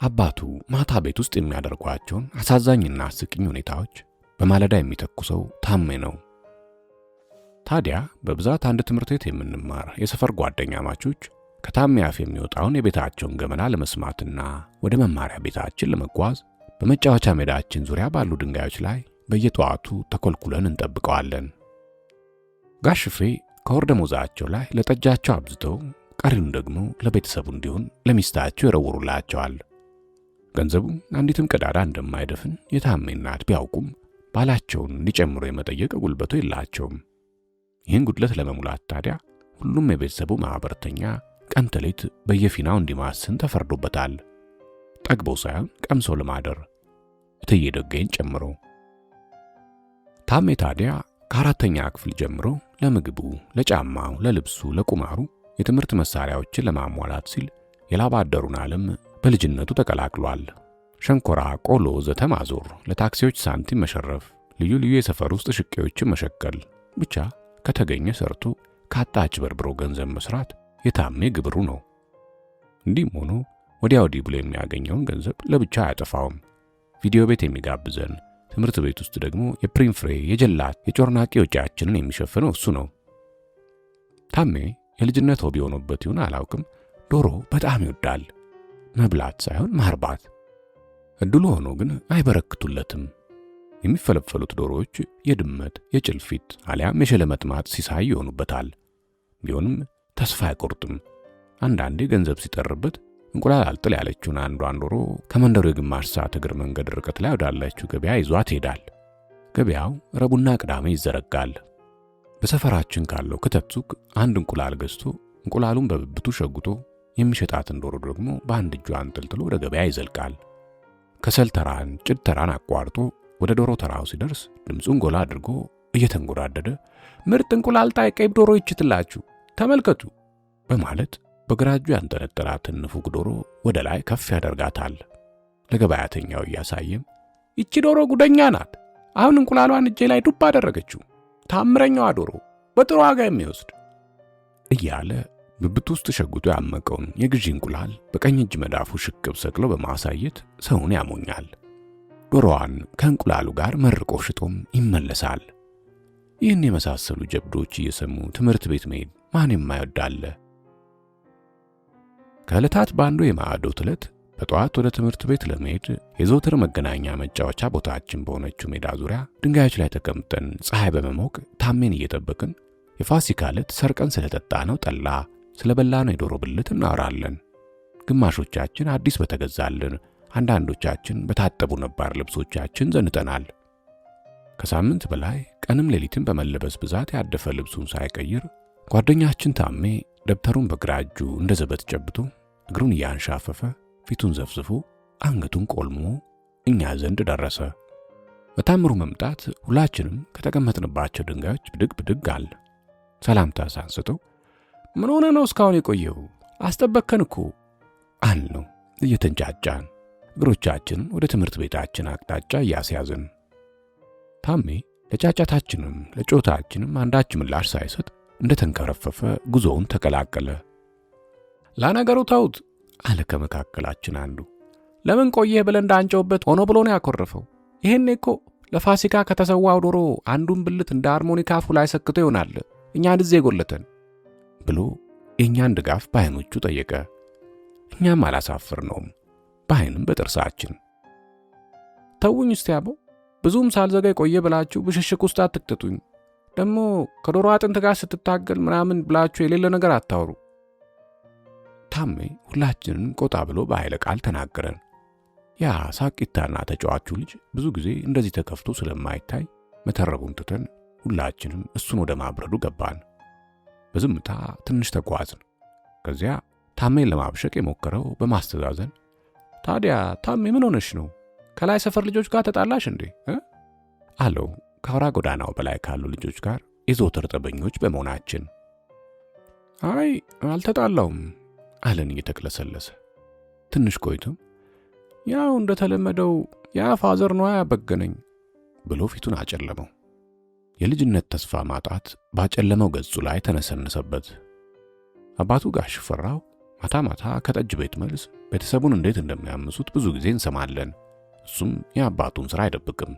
አባቱ ማታ ቤት ውስጥ የሚያደርጓቸውን አሳዛኝና አስቂኝ ሁኔታዎች በማለዳ የሚተኩሰው ታሜ ነው። ታዲያ በብዛት አንድ ትምህርት ቤት የምንማር የሰፈር ጓደኛ ማቾች ከታሜ አፍ የሚወጣውን የቤታቸውን ገመና ለመስማትና ወደ መማሪያ ቤታችን ለመጓዝ በመጫወቻ ሜዳችን ዙሪያ ባሉ ድንጋዮች ላይ በየጠዋቱ ተኮልኩለን እንጠብቀዋለን። ጋሽ ሹፌ ከወር ደመወዛቸው ላይ ለጠጃቸው አብዝተው ቀሪውን ደግሞ ለቤተሰቡ እንዲሆን ለሚስታቸው ይረውሩላቸዋል። ገንዘቡ አንዲትም ቀዳዳ እንደማይደፍን የታሜ እናት ቢያውቁም ባላቸውን እንዲጨምሩ የመጠየቅ ጉልበቱ የላቸውም። ይህን ጉድለት ለመሙላት ታዲያ ሁሉም የቤተሰቡ ማህበርተኛ ቀን ተሌት በየፊናው እንዲማስን ተፈርዶበታል። ጠግቦ ሳይሆን ቀምሶ ለማደር እትዬ ደገኝ ጨምሮ። ታሜ ታዲያ ከአራተኛ ክፍል ጀምሮ ለምግቡ፣ ለጫማው፣ ለልብሱ፣ ለቁማሩ የትምህርት መሳሪያዎችን ለማሟላት ሲል የላብ አደሩን ዓለም በልጅነቱ ተቀላቅሏል። ሸንኮራ፣ ቆሎ ዘተ ማዞር፣ ለታክሲዎች ሳንቲም መሸረፍ፣ ልዩ ልዩ የሰፈር ውስጥ ሽቄዎችን መሸከል፣ ብቻ ከተገኘ ሰርቶ ካጣች በርብሮ ገንዘብ መስራት የታሜ ግብሩ ነው። እንዲህም ሆኖ ወዲያ ወዲህ ብሎ የሚያገኘውን ገንዘብ ለብቻ አያጠፋውም። ቪዲዮ ቤት የሚጋብዘን፣ ትምህርት ቤት ውስጥ ደግሞ የፕሪም ፍሬ፣ የጀላት፣ የጮርናቄ ወጪያችንን የሚሸፍነው እሱ ነው። ታሜ የልጅነት ሆቢ ሆኖበት ይሁን አላውቅም፣ ዶሮ በጣም ይወዳል። መብላት ሳይሆን ማርባት። እድሉ ሆኖ ግን አይበረክቱለትም። የሚፈለፈሉት ዶሮዎች የድመት፣ የጭልፊት አሊያም የሸለመጥማጥ ሲሳይ ይሆኑበታል። ቢሆንም ተስፋ አይቆርጥም። አንዳንዴ ገንዘብ ሲጠርበት እንቁላል አልጥል ያለችውን አንዷን ዶሮ ከመንደሩ የግማሽ ሰዓት እግር መንገድ ርቀት ላይ ወዳለችው ገበያ ይዟት ይሄዳል። ገበያው ረቡዕና ቅዳሜ ይዘረጋል። በሰፈራችን ካለው ክተት ሱቅ አንድ እንቁላል ገዝቶ እንቁላሉን በብብቱ ሸጉቶ የሚሸጣትን ዶሮ ደግሞ በአንድ እጁ አንጠልጥሎ ወደ ገበያ ይዘልቃል። ከሰል ተራን፣ ጭድ ተራን አቋርጦ ወደ ዶሮ ተራው ሲደርስ ድምፁን ጎላ አድርጎ እየተንጎራደደ ምርጥ እንቁላል ጣይ ቀይብ ዶሮ ይችትላችሁ ተመልከቱ በማለት በግራ እጁ ያንጠለጠላትን ንፉግ ዶሮ ወደ ላይ ከፍ ያደርጋታል። ለገበያተኛው እያሳየም ይቺ ዶሮ ጉደኛ ናት፣ አሁን እንቁላሏን እጄ ላይ ዱብ አደረገችው፣ ታምረኛዋ ዶሮ በጥሩ ዋጋ የሚወስድ እያለ ብብቱ ውስጥ ሸጉቶ ያመቀውን የግዢ እንቁላል በቀኝ እጅ መዳፉ ሽቅብ ሰቅሎ በማሳየት ሰውን ያሞኛል። ዶሮዋን ከእንቁላሉ ጋር መርቆ ሽጦም ይመለሳል። ይህን የመሳሰሉ ጀብዶች እየሰሙ ትምህርት ቤት መሄድ ማን የማይወዳለ? ከዕለታት በአንዱ የማዕዶት ዕለት በጠዋት ወደ ትምህርት ቤት ለመሄድ የዘወትር መገናኛ መጫወቻ ቦታችን በሆነችው ሜዳ ዙሪያ ድንጋዮች ላይ ተቀምጠን ፀሐይ በመሞቅ ታሜን እየጠበቅን የፋሲካ ዕለት ሰርቀን ስለጠጣ ነው ጠላ፣ ስለበላ ነው የዶሮ ብልት እናወራለን። ግማሾቻችን አዲስ በተገዛልን፣ አንዳንዶቻችን በታጠቡ ነባር ልብሶቻችን ዘንጠናል። ከሳምንት በላይ ቀንም ሌሊትም በመለበስ ብዛት ያደፈ ልብሱን ሳይቀይር ጓደኛችን ታሜ ደብተሩን በግራ እጁ እንደ ዘበት ጨብቶ እግሩን እያንሻፈፈ ፊቱን ዘፍዝፎ አንገቱን ቆልሞ እኛ ዘንድ ደረሰ። በታምሩ መምጣት ሁላችንም ከተቀመጥንባቸው ድንጋዮች ብድግ ብድግ አለ። ሰላምታ ሳንስተው ምን ሆነ ነው እስካሁን የቆየው? አስጠበቅከን እኮ አልነው እየተንጫጫን እግሮቻችንን ወደ ትምህርት ቤታችን አቅጣጫ እያስያዝን። ታሜ ለጫጫታችንም ለጮታችንም አንዳች ምላሽ ሳይሰጥ እንደተንከረፈፈ ጉዞውን ተቀላቀለ። ለነገሩ ተውት አለ ከመካከላችን አንዱ። ለምን ቆየህ ብለን እንዳንጨውበት ሆኖ ብሎ ነው ያኮረፈው። ይሄኔ እኮ ለፋሲካ ከተሰዋው ዶሮ አንዱን ብልት እንደ ሃርሞኒካ አፉ ላይ ሰክቶ ይሆናል እኛ ድዜ ጎለተን ብሎ የእኛን ድጋፍ በዓይኖቹ ጠየቀ። እኛም አላሳፍርነውም፣ በዓይንም በጥርሳችን። ተውኝ እስቲ አቦ፣ ብዙም ሳልዘጋ ቆየ ብላችሁ ብሽሽቅ ውስጥ አትክተቱኝ። ደግሞ ከዶሮ አጥንት ጋር ስትታገል ምናምን ብላችሁ የሌለ ነገር አታወሩ። ታሜ ሁላችንን ቆጣ ብሎ በኃይለ ቃል ተናገረን። ያ ሳቂታና ተጫዋቹ ልጅ ብዙ ጊዜ እንደዚህ ተከፍቶ ስለማይታይ መተረቡን ትተን ሁላችንም እሱን ወደ ማብረዱ ገባን። በዝምታ ትንሽ ተጓዝን። ከዚያ ታሜን ለማብሸቅ የሞከረው በማስተዛዘን ታዲያ ታሜ ምን ሆነሽ ነው? ከላይ ሰፈር ልጆች ጋር ተጣላሽ እንዴ? አለው ከአውራ ጎዳናው በላይ ካሉ ልጆች ጋር የዘወትር ጠበኞች በመሆናችን። አይ አልተጣላውም አለን እየተቅለሰለሰ። ትንሽ ቆይቶም ያው እንደተለመደው ያ ፋዘር ነው ያበገነኝ ብሎ ፊቱን አጨለመው። የልጅነት ተስፋ ማጣት ባጨለመው ገጹ ላይ ተነሰነሰበት። አባቱ ጋሽ ፈራው ማታ ማታ ከጠጅ ቤት መልስ ቤተሰቡን እንዴት እንደሚያምሱት ብዙ ጊዜ እንሰማለን። እሱም የአባቱን ሥራ አይደብቅም።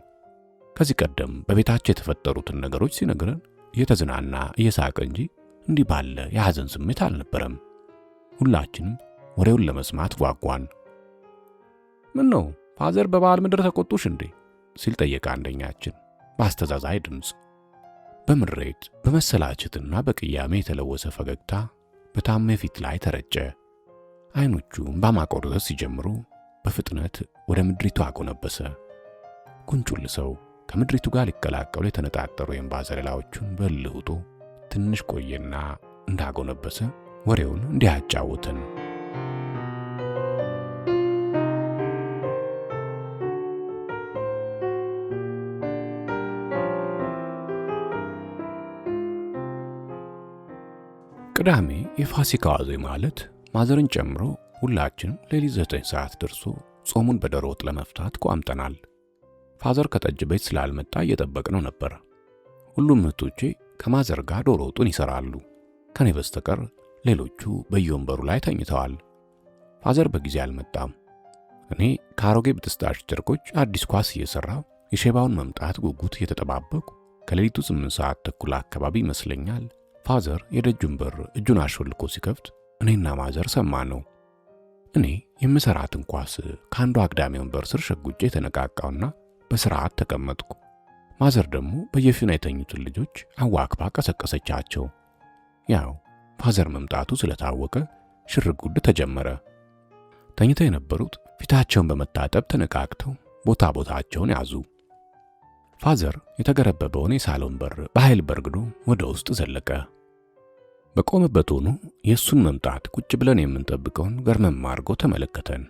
ከዚህ ቀደም በቤታቸው የተፈጠሩትን ነገሮች ሲነግረን እየተዝናና እየሳቀ እንጂ እንዲህ ባለ የሐዘን ስሜት አልነበረም። ሁላችንም ወሬውን ለመስማት ጓጓን። ምን ነው ፋዘር በበዓል ምድር ተቆጡሽ እንዴ? ሲል ጠየቀ አንደኛችን በአስተዛዛይ ድምፅ። በምሬት በመሰላቸትና በቅያሜ የተለወሰ ፈገግታ በታሜ ፊት ላይ ተረጨ። አይኖቹ በማቆርጠስ ሲጀምሩ በፍጥነት ወደ ምድሪቱ አጎነበሰ። ጉንጩን ልሰው ከምድሪቱ ጋር ሊቀላቀሉ የተነጣጠሩ የእንባ ዘለላዎቹን በእልህ ውጦ ትንሽ ቆየና እንዳጎነበሰ ወሬውን እንዲያጫውትን። ቅዳሜ የፋሲካ ዋዜማ ማለት ማዘርን ጨምሮ ሁላችንም ሌሊት 9 ሰዓት ደርሶ ጾሙን በዶሮ ወጥ ለመፍታት ቋምጠናል። ፋዘር ከጠጅ ቤት ስላልመጣ እየጠበቅነው ነበር። ሁሉም እህቶቼ ከማዘር ጋር ዶሮ ወጡን ይሰራሉ። ከኔ በስተቀር ሌሎቹ በየወንበሩ ላይ ተኝተዋል። ፋዘር በጊዜ አልመጣም። እኔ ከአሮጌ ብጥስጣሽ ጨርቆች አዲስ ኳስ እየሰራው የሼባውን መምጣት ጉጉት እየተጠባበቁ ከሌሊቱ 8 ሰዓት ተኩል አካባቢ ይመስለኛል ፋዘር የደጁን በር እጁን አሾልኮ ሲከፍት እኔና ማዘር ሰማነው። እኔ የምሰራትን ኳስ ከአንዱ አግዳሚ ወንበር ስር ሸጉጬ ተነቃቃውና በስርዓት ተቀመጥኩ። ማዘር ደግሞ በየፊና የተኙትን ልጆች አዋክባ ቀሰቀሰቻቸው። ያው ፋዘር መምጣቱ ስለታወቀ ሽርጉድ ተጀመረ። ተኝተው የነበሩት ፊታቸውን በመታጠብ ተነቃቅተው ቦታቸውን ያዙ። ፋዘር የተገረበበውን የሳሎን በር በኃይል በርግዶ ወደ ውስጥ ዘለቀ። በቆመበት ሆኖ የእሱን መምጣት ቁጭ ብለን የምንጠብቀውን ገርመም አድርጎ ተመለከተን።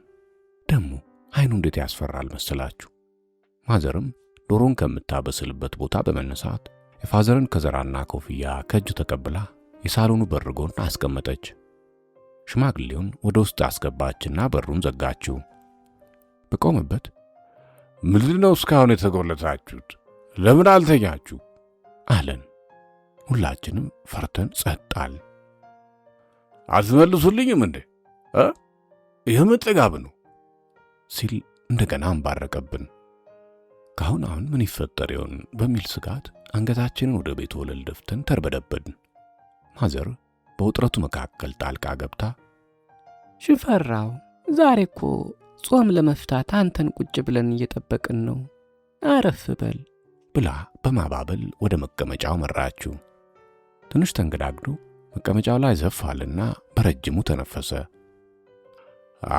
ደግሞ አይኑ እንዴት ያስፈራል መሰላችሁ! ማዘርም ዶሮን ከምታበስልበት ቦታ በመነሳት የፋዘርን ከዘራና ኮፍያ ከእጁ ተቀብላ የሳሎኑ በር ጎን አስቀመጠች። ሽማግሌውን ወደ ውስጥ አስገባችና በሩን ዘጋችው። በቆመበት ምንድነው እስካሁን የተጎለታችሁት? ለምን አልተኛችሁ? አለን። ሁላችንም ፈርተን ጸጣል። አትመልሱልኝም እንዴ? የምን ጥጋብ ነው? ሲል እንደገና አንባረቀብን። ካሁን ምን ይፈጠር ይሆን በሚል ስጋት አንገታችንን ወደ ቤቱ ወለል ደፍተን ተርበደበድን። ማዘር በውጥረቱ መካከል ጣልቃ ገብታ ሽፈራው፣ ዛሬ እኮ ጾም ለመፍታት አንተን ቁጭ ብለን እየጠበቅን ነው፣ አረፍ በል ብላ በማባበል ወደ መቀመጫው መራችው። ትንሽ ተንገዳግዶ መቀመጫው ላይ ዘፋልና በረጅሙ ተነፈሰ።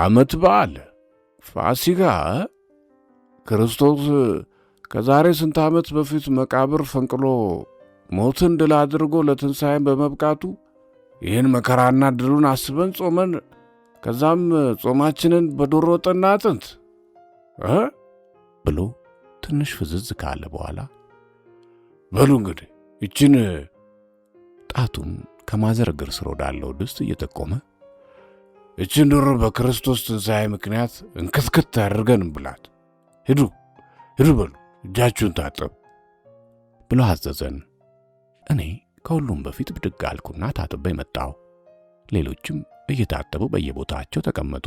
ዓመት በዓል ፋሲካ፣ ክርስቶስ ከዛሬ ስንት ዓመት በፊት መቃብር ፈንቅሎ ሞትን ድል አድርጎ ለትንሣኤን በመብቃቱ ይህን መከራና ድሉን አስበን ጾመን ከዛም ጾማችንን በዶሮ ወጥና አጥንት ብሎ ትንሽ ፍዝዝ ካለ በኋላ በሉ እንግዲህ ይችን ጣቱን ከማዘር እግር ስር ወዳለው ድስት እየጠቆመ ይችን ዶሮ በክርስቶስ ትንሣኤ ምክንያት እንክትክት አድርገን ብላት፣ ሂዱ በሉ እጃችሁን ታጠቡ ብሎ አዘዘን። እኔ ከሁሉም በፊት ብድግ አልኩና ታጥቤ መጣሁ። ሌሎችም እየታጠቡ በየቦታቸው ተቀመጡ።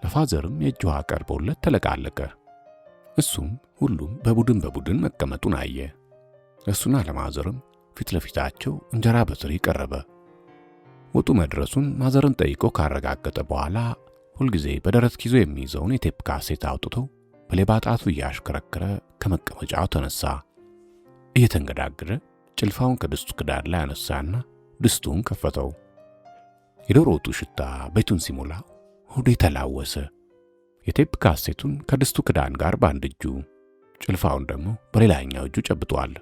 ለፋዘርም የእጅ ውሃ ቀርቦለት ተለቃለቀ። እሱም ሁሉም በቡድን መቀመጡን አየ። እሱና ለማዘርም ፊት ለፊታቸው እንጀራ በትሪ ቀረበ። ወጡ መድረሱን ማዘርን ጠይቆ ካረጋገጠ በኋላ ሁልጊዜ በደረት ኪዞ የሚይዘውን የቴፕ ካሴት አውጥቶ በሌባ ጣቱ እያሽከረከረ ከመቀመጫው ተነሳ። እየተንገዳገደ ጭልፋውን ከድስቱ ክዳን ላይ አነሳና ድስቱን ከፈተው። የዶሮ ወጡ ሽታ ቤቱን ሲሞላ ሆዴ ተላወሰ። የቴፕ ካሴቱን ከድስቱ ክዳን ጋር በአንድ እጁ፣ ጭልፋውን ደግሞ በሌላኛው እጁ ጨብጧል።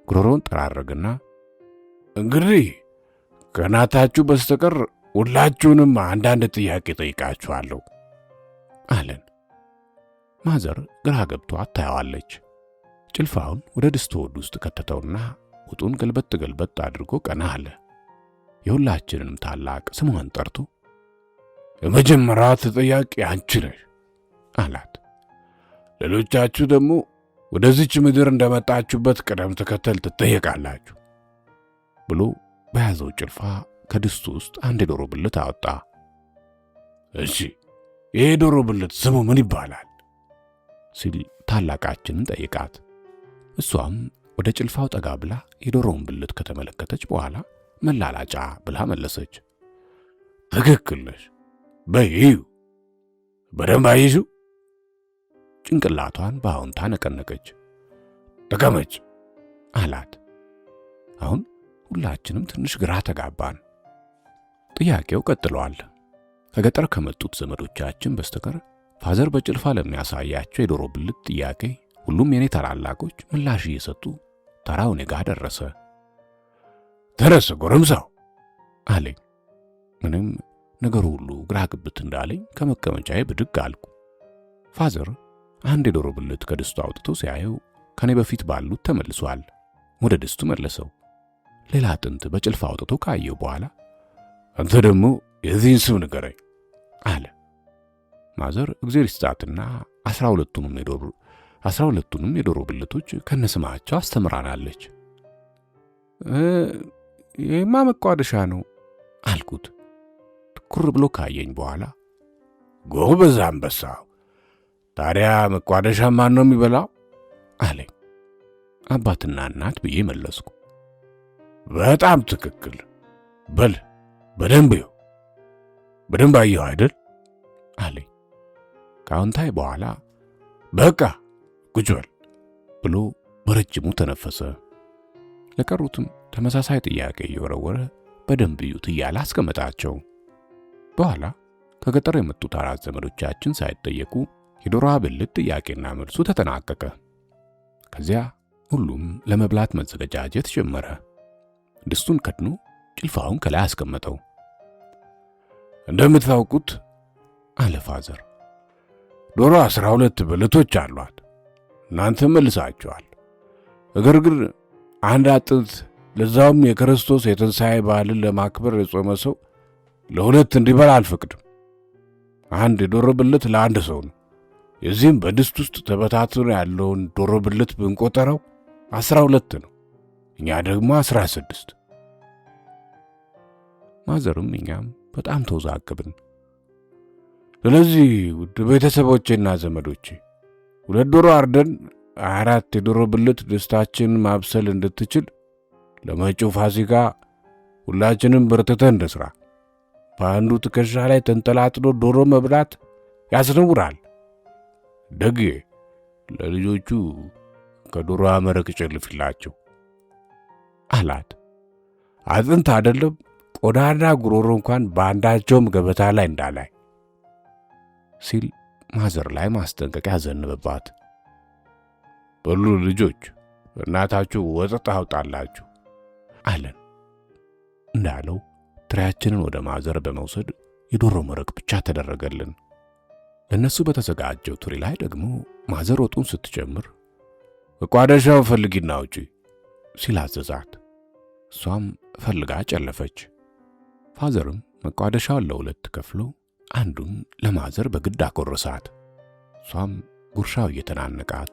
ጉሮሮን ጠራረግና እንግዲህ ከእናታችሁ በስተቀር ሁላችሁንም አንዳንድ ጥያቄ ጠይቃችኋለሁ አለን። ማዘር ግራ ገብቷት ታየዋለች። ጭልፋውን ወደ ድስቱ ሆድ ውስጥ ከተተውና ወጡን ገልበጥ አድርጎ ቀና አለ። የሁላችንንም ታላቅ ስሟን ጠርቶ የመጀመሪያ ተጠያቂ አንቺ ነሽ አላት። ሌሎቻችሁ ደግሞ ወደዚች ምድር እንደመጣችሁበት ቅደም ተከተል ትጠየቃላችሁ ብሎ በያዘው ጭልፋ ከድስቱ ውስጥ አንድ የዶሮ ብልት አወጣ። እሺ ይሄ ዶሮ ብልት ስሙ ምን ይባላል ሲል ታላቃችንን ጠይቃት። እሷም ወደ ጭልፋው ጠጋ ብላ የዶሮውን ብልት ከተመለከተች በኋላ መላላጫ ብላ መለሰች። ትክክል ነሽ። በይዩ በደንብ አየሽው። ጭንቅላቷን በአዎንታ ነቀነቀች። ተቀመጭ አላት። አሁን ሁላችንም ትንሽ ግራ ተጋባን። ጥያቄው ቀጥሏል። ከገጠር ከመጡት ዘመዶቻችን በስተቀር ፋዘር በጭልፋ ለሚያሳያቸው የዶሮ ብልት ጥያቄ ሁሉም የኔ ታላላቆች ምላሽ እየሰጡ ተራው እኔ ጋር ደረሰ። ተነስ ጎረምሳው አለኝ። ምንም ነገሩ ሁሉ ግራ ግብት እንዳለኝ ከመቀመጫዬ ብድግ አልኩ። ፋዘር አንድ የዶሮ ብልት ከድስቱ አውጥቶ ሲያየው ከኔ በፊት ባሉት ተመልሷል። ወደ ድስቱ መለሰው። ሌላ አጥንት በጭልፋ አውጥቶ ካየው በኋላ አንተ ደግሞ የዚህን ስም ንገረኝ አለ። ማዘር እግዚአብሔር ይስጣትና 12ቱንም የዶሮ ብልቶች ከነስማቸው አስተምራናለች። ይሄማ መቋደሻ ነው አልኩት። ትኩር ብሎ ካየኝ በኋላ ጎበዝ አንበሳው፣ ታዲያ መቋደሻ ማን ነው የሚበላው አለኝ። አባትና እናት ብዬ መለስኩ። በጣም ትክክል። በል በደንብ አየሁ አይደል አለኝ። ከአዎንታዬ በኋላ በቃ ቁጭ በል ብሎ በረጅሙ ተነፈሰ። ለቀሩትም ተመሳሳይ ጥያቄ እየወረወረ በደንብ እዩት እያለ አስቀመጣቸው። በኋላ ከገጠር የመጡት 4 ዘመዶቻችን ሳይጠየቁ የዶሮዋ ብልት ጥያቄና መልሱ ተጠናቀቀ። ከዚያ ሁሉም ለመብላት መዘገጃጀት ጀመረ። ድስቱን ከድኖ ጭልፋውን ከላይ አስቀመጠው። እንደምታውቁት አለ ፋዘር፣ ዶሮ 12 ብልቶች አሏት። እናንተ መልሳችኋል። ነገር ግን አንድ አጥንት ለዛውም የክርስቶስ የትንሣኤ በዓልን ለማክበር የጾመ ሰው ለሁለት እንዲበላ አልፈቅድም። አንድ የዶሮ ብልት ለአንድ ሰው ነው። የዚህም በድስት ውስጥ ተበታትኖ ያለውን ዶሮ ብልት ብንቆጠረው 12 ነው። እኛ ደግሞ 16። ማዘርም እኛም በጣም ተወዛገብን። ስለዚህ ውድ ቤተሰቦቼና ዘመዶቼ 2 ዶሮ አርደን 4 የዶሮ ብልት ደስታችንን ማብሰል እንድትችል ለመጪው ፋሲካ ሁላችንም በርትተን እንስራ። በአንዱ ትከሻ ላይ ተንጠላጥሎ ዶሮ መብላት ያስነውራል። ደግ ለልጆቹ ከዶሮዋ መረቅ ጨልፊላቸው አላት። አጥንት አይደለም ቆዳና ጉሮሮ እንኳን በአንዳቸውም ገበታ ላይ እንዳላይ ሲል ማዘር ላይ ማስጠንቀቂያ ዘነበባት። በሉ ልጆች እናታችሁ ወጥ ታውጣላችሁ አለን። እንዳለው ትሪያችንን ወደ ማዘር በመውሰድ የዶሮ መረቅ ብቻ ተደረገልን። ለነሱ በተዘጋጀው ትሪ ላይ ደግሞ ማዘር ወጡን ስትጨምር መቋደሻው ፈልጊና ውጪ ሲል አዘዛት። እሷም ፈልጋ ጨለፈች። ፋዘርም መቋደሻውን ለሁለት ከፍሎ አንዱን ለማዘር በግድ አቆረሳት። እሷም ጉርሻው እየተናነቃት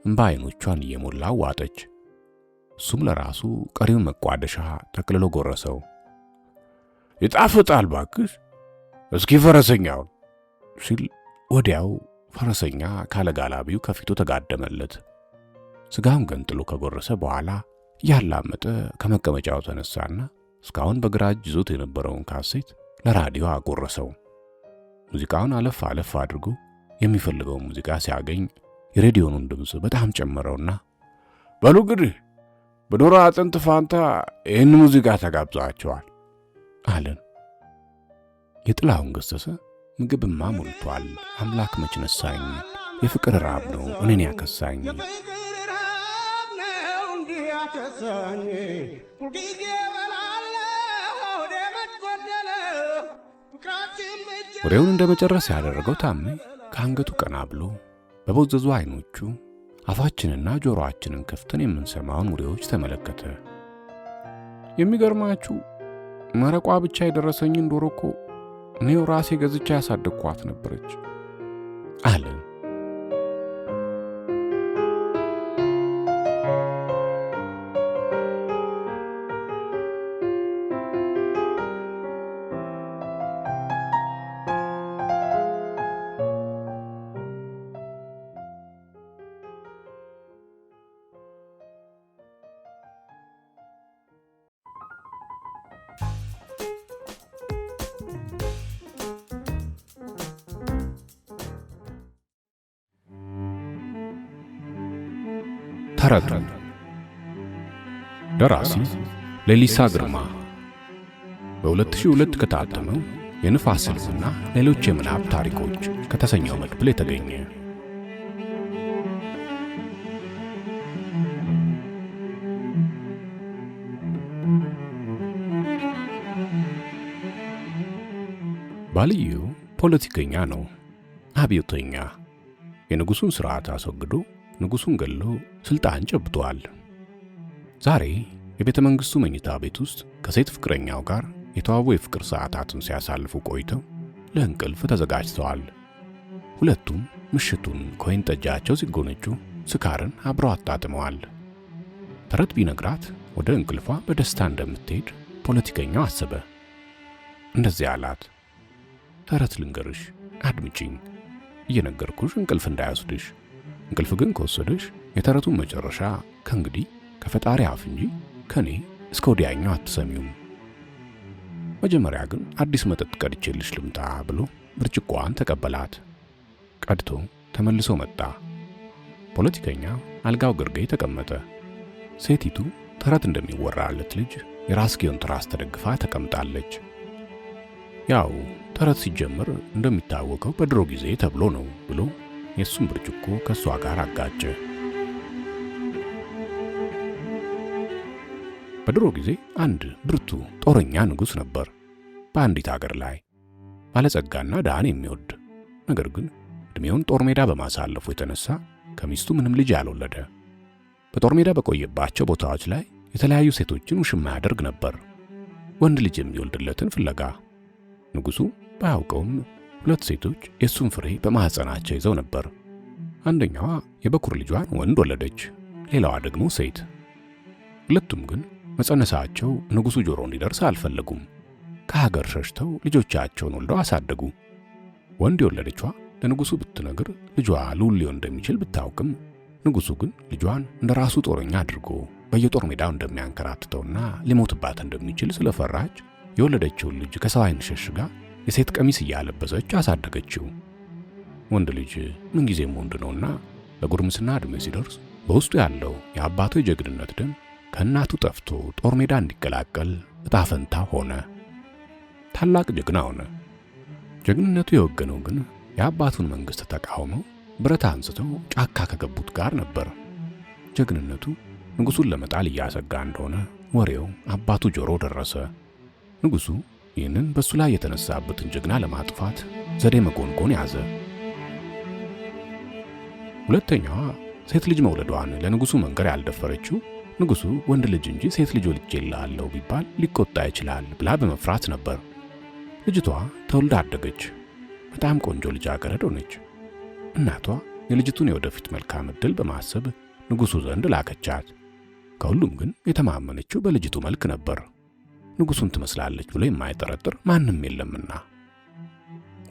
እንባ አይኖቿን እየሞላ ዋጠች። እሱም ለራሱ ቀሪውን መቋደሻ ጠቅልሎ ጎረሰው። ይጣፍጣል ባክሽ፣ እስኪ ፈረሰኛውን ሲል ወዲያው ፈረሰኛ ካለጋላቢው ከፊቱ ተጋደመለት። ስጋውን ገንጥሎ ከጎረሰ በኋላ ያላመጠ ከመቀመጫው ተነሳና እስካሁን በግራ እጅ ይዞት የነበረውን ካሴት ለራዲዮ አጎረሰው። ሙዚቃውን አለፍ አለፍ አድርጎ የሚፈልገው ሙዚቃ ሲያገኝ የሬዲዮኑን ድምፅ በጣም ጨመረውና በሉ እንግዲህ በዶሮ አጥንት ፋንታ ይህን ሙዚቃ ተጋብዛቸዋል አለን። የጥላሁን ገሰሰ ምግብማ ሞልቷል አምላክ መች ነሳኝ፣ የፍቅር ራብ ነው እኔን ያከሳኝ አትረሳኝ ሁልጊዜ እበላለሁ ደመት ጎደለ ፍቅራችን ወሬውን እንደመጨረስ ያደረገው ታሜ ከአንገቱ ቀና ብሎ በቦዘዙ አይኖቹ አፋችንና ጆሮአችንን ከፍተን የምንሰማውን ወሬዎች ተመለከተ። የሚገርማችሁ መረቋ ብቻ የደረሰኝን ዶሮ እኮ እኔው ራሴ ገዝቻ ያሳደግኳት ነበረች አለን። ተረቱ ደራሲ ሌሊሳ ግርማ በ2002 ከታተመው የንፋስ ስልክና ሌሎች የምናብ ታሪኮች ከተሰኘው መድብል የተገኘ። ባልየው ፖለቲከኛ ነው፣ አብዮተኛ። የንጉሱን ሥርዓት አስወግዶ ንጉሱን ገሎ ስልጣን ጨብጧል። ዛሬ የቤተ መንግስቱ መኝታ ቤት ውስጥ ከሴት ፍቅረኛው ጋር የተዋቡ የፍቅር ሰዓታትን ሲያሳልፉ ቆይተው ለእንቅልፍ ተዘጋጅተዋል። ሁለቱም ምሽቱን ከወይን ጠጃቸው ሲጎነጩ ስካርን አብረው አጣጥመዋል። ተረት ቢነግራት ወደ እንቅልፏ በደስታ እንደምትሄድ ፖለቲከኛው አሰበ። እንደዚህ አላት፣ ተረት ልንገርሽ፣ አድምጪኝ። እየነገርኩሽ እንቅልፍ እንዳይወስድሽ፣ እንቅልፍ ግን ከወሰደሽ የተረቱን መጨረሻ ከእንግዲህ ከፈጣሪ አፍ እንጂ ከኔ እስከ ወዲያኛው አትሰሚውም። መጀመሪያ ግን አዲስ መጠጥ ቀድቼልሽ ልምጣ ብሎ ብርጭቆዋን ተቀበላት። ቀድቶ ተመልሶ መጣ። ፖለቲከኛ አልጋው ግርጌ ተቀመጠ። ሴቲቱ ተረት እንደሚወራለት ልጅ የራስጌውን ትራስ ተደግፋ ተቀምጣለች። ያው ተረት ሲጀምር እንደሚታወቀው በድሮ ጊዜ ተብሎ ነው ብሎ የሱን ብርጭቆ ከሷ ጋር አጋጨ። በድሮ ጊዜ አንድ ብርቱ ጦረኛ ንጉስ ነበር በአንዲት ሀገር ላይ፣ ባለጸጋና ዳን የሚወድ ነገር ግን እድሜውን ጦር ሜዳ በማሳለፉ የተነሳ ከሚስቱ ምንም ልጅ ያልወለደ። በጦር ሜዳ በቆየባቸው ቦታዎች ላይ የተለያዩ ሴቶችን ውሽማ ያደርግ ነበር ወንድ ልጅ የሚወልድለትን ፍለጋ። ንጉሱ ባያውቀውም ሁለት ሴቶች የሱን ፍሬ በማህፀናቸው ይዘው ነበር። አንደኛዋ የበኩር ልጇን ወንድ ወለደች፣ ሌላዋ ደግሞ ሴት። ሁለቱም ግን መጸነሳቸው ንጉሱ ጆሮ እንዲደርስ አልፈለጉም። ከሀገር ሸሽተው ልጆቻቸውን ወልደው አሳደጉ። ወንድ የወለደችዋ ለንጉሱ ብትነግር ልጇ ልዑል ሊሆን እንደሚችል ብታውቅም ንጉሱ ግን ልጇን እንደራሱ ጦረኛ አድርጎ በየጦር ሜዳው እንደሚያንከራትተውና ሊሞትባት እንደሚችል ስለፈራች የወለደችውን ልጅ ከሰው ዓይን ሸሽጋ የሴት ቀሚስ እያለበሰች አሳደገችው። ወንድ ልጅ ምንጊዜም ወንድ ነውና ለጉርምስና ዕድሜ ሲደርስ በውስጡ ያለው የአባቱ የጀግንነት ደም ከእናቱ ጠፍቶ ጦር ሜዳ እንዲቀላቀል ዕጣ ፈንታ ሆነ። ታላቅ ጀግና ሆነ። ጀግንነቱ የወገነው ግን የአባቱን መንግሥት ተቃውመው ብረት አንስተው ጫካ ከገቡት ጋር ነበር። ጀግንነቱ ንጉሱን ለመጣል እያሰጋ እንደሆነ ወሬው አባቱ ጆሮ ደረሰ። ንጉሱ ይህንን በሱ ላይ የተነሳበትን ጀግና ለማጥፋት ዘዴ መጎንጎን ያዘ። ሁለተኛዋ ሴት ልጅ መውለዷን ለንጉሱ መንገር ያልደፈረችው ንጉሱ ወንድ ልጅ እንጂ ሴት ልጅ ወልጄልሃለሁ ቢባል ሊቆጣ ይችላል ብላ በመፍራት ነበር። ልጅቷ ተወልዳ አደገች። በጣም ቆንጆ ልጃገረድ ሆነች። እናቷ የልጅቱን የወደፊት መልካም ዕድል በማሰብ ንጉሱ ዘንድ ላከቻት። ከሁሉም ግን የተማመነችው በልጅቱ መልክ ነበር። ንጉሱን ትመስላለች ብሎ የማይጠረጥር ማንም የለምና።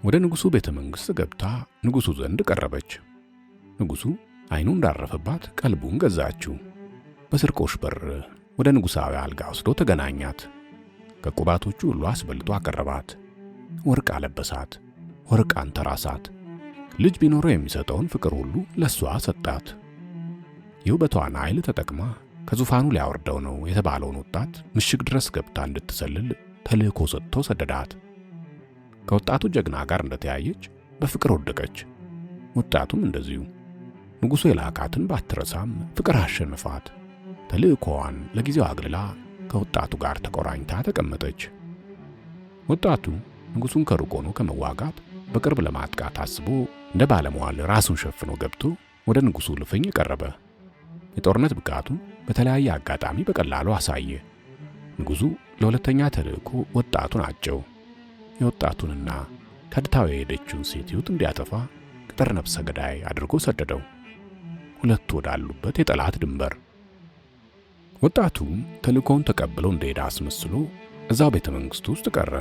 ወደ ንጉሱ ቤተ መንግሥት ገብታ ንጉሱ ዘንድ ቀረበች። ንጉሱ ዓይኑ እንዳረፈባት ቀልቡን ገዛችው። በስርቆሽ በር ወደ ንጉሳዊ አልጋ ወስዶ ተገናኛት። ከቁባቶቹ ሁሉ አስበልጦ አቀረባት። ወርቅ አለበሳት፣ ወርቅ አንተራሳት። ልጅ ቢኖረው የሚሰጠውን ፍቅር ሁሉ ለሷ ሰጣት። የውበቷን ኃይል ተጠቅማ ከዙፋኑ ሊያወርደው ነው የተባለውን ወጣት ምሽግ ድረስ ገብታ እንድትሰልል ተልእኮ ሰጥቶ ሰደዳት። ከወጣቱ ጀግና ጋር እንደተያየች በፍቅር ወደቀች። ወጣቱም እንደዚሁ። ንጉሱ የላካትን ባትረሳም ፍቅር አሸንፋት። ተልእኮዋን ለጊዜው አግልላ ከወጣቱ ጋር ተቆራኝታ ተቀመጠች። ወጣቱ ንጉሡን ከሩቅ ሆኖ ከመዋጋት በቅርብ ለማጥቃት አስቦ እንደ ባለመዋል ራሱን ሸፍኖ ገብቶ ወደ ንጉሡ ልፍኝ ቀረበ። የጦርነት ብቃቱን በተለያየ አጋጣሚ በቀላሉ አሳየ። ንጉሡ ለሁለተኛ ተልእኮ ወጣቱን አጨው። የወጣቱንና ከድታው የሄደችውን ሴት ሕይወት እንዲያጠፋ ቅጥር ነፍሰ ገዳይ አድርጎ ሰደደው፣ ሁለቱ ወዳሉበት የጠላት ድንበር። ወጣቱ ተልእኮውን ተቀብሎ እንደሄደ አስመስሎ እዛው ቤተ መንግሥቱ ውስጥ ቀረ።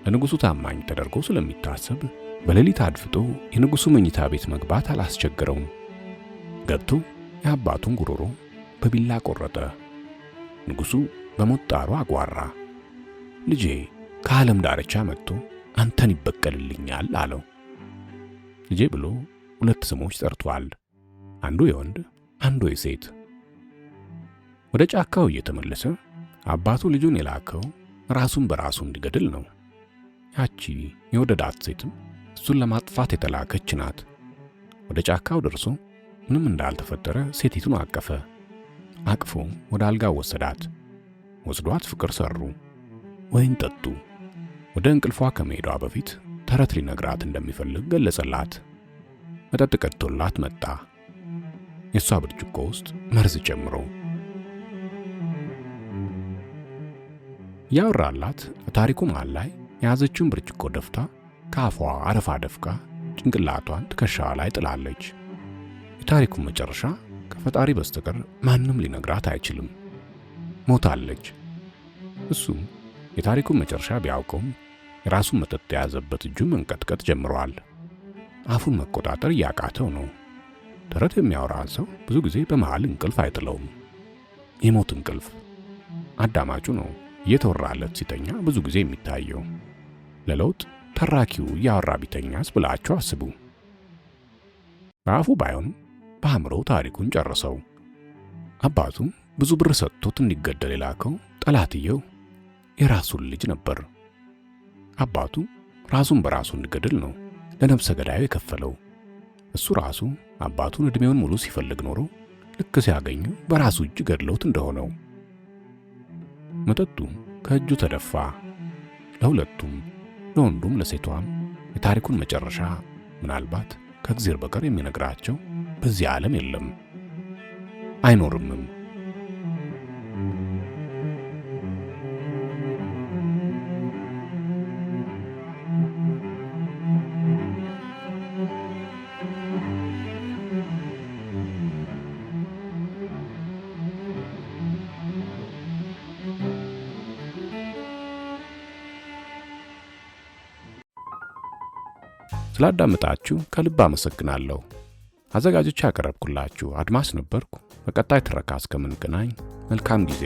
ለንጉሡ ታማኝ ተደርጎ ስለሚታሰብ በሌሊት አድፍጦ የንጉሡ መኝታ ቤት መግባት አላስቸገረውም። ገብቶ የአባቱን ጉሮሮ በቢላ ቆረጠ። ንጉሡ በሞት ጣሩ አጓራ። ልጄ ከዓለም ዳርቻ መጥቶ አንተን ይበቀልልኛል አለው። ልጄ ብሎ ሁለት ስሞች ጠርቷል። አንዱ የወንድ አንዱ የሴት። ወደ ጫካው እየተመለሰ አባቱ ልጁን የላከው ራሱን በራሱ እንዲገድል ነው። ያቺ የወደዳት ሴትም እሱን ለማጥፋት የተላከች ናት። ወደ ጫካው ደርሶ ምንም እንዳልተፈጠረ ሴቲቱን አቀፈ። አቅፎ ወደ አልጋው ወሰዳት። ወስዷት ፍቅር ሰሩ፣ ወይን ጠጡ። ወደ እንቅልፏ ከመሄዷ በፊት ተረት ሊነግራት እንደሚፈልግ ገለጸላት። መጠጥ ቀድቶላት መጣ። የእሷ ብርጭቆ ውስጥ መርዝ ጨምሮ ያወራላት። በታሪኩ መሃል ላይ የያዘችውን ብርጭቆ ደፍታ ከአፏ አረፋ ደፍቃ ጭንቅላቷን ትከሻዋ ላይ ጥላለች። የታሪኩን መጨረሻ ከፈጣሪ በስተቀር ማንም ሊነግራት አይችልም። ሞታለች። እሱም የታሪኩን መጨረሻ ቢያውቀውም የራሱን መጠጥ የያዘበት እጁ መንቀጥቀጥ ጀምሯል። አፉን መቆጣጠር እያቃተው ነው። ተረት የሚያወራ ሰው ብዙ ጊዜ በመሃል እንቅልፍ አይጥለውም። የሞት እንቅልፍ አዳማጩ ነው እየተወራለት ሲተኛ ብዙ ጊዜ የሚታየው። ለለውጥ ተራኪው እያወራ ቢተኛስ ብላችሁ አስቡ። በአፉ ባይሆን በአእምሮ ታሪኩን ጨረሰው። አባቱ ብዙ ብር ሰጥቶት እንዲገደል የላከው ጠላትየው የራሱን ልጅ ነበር። አባቱ ራሱን በራሱ እንዲገድል ነው ለነፍሰ ገዳዩ የከፈለው። እሱ ራሱ አባቱን ዕድሜውን ሙሉ ሲፈልግ ኖሮ ልክ ሲያገኙ በራሱ እጅ ገድለውት እንደሆነው። መጠጡ ከእጁ ተደፋ። ለሁለቱም ለወንዱም ለሴቷም የታሪኩን መጨረሻ ምናልባት ከእግዚአብሔር በቀር የሚነግራቸው በዚህ ዓለም የለም፣ አይኖርምም። ስላዳመጣችሁ ከልብ አመሰግናለሁ። አዘጋጆች ያቀረብኩላችሁ አድማስ ነበርኩ። በቀጣይ ትረካ እስከምንገናኝ መልካም ጊዜ።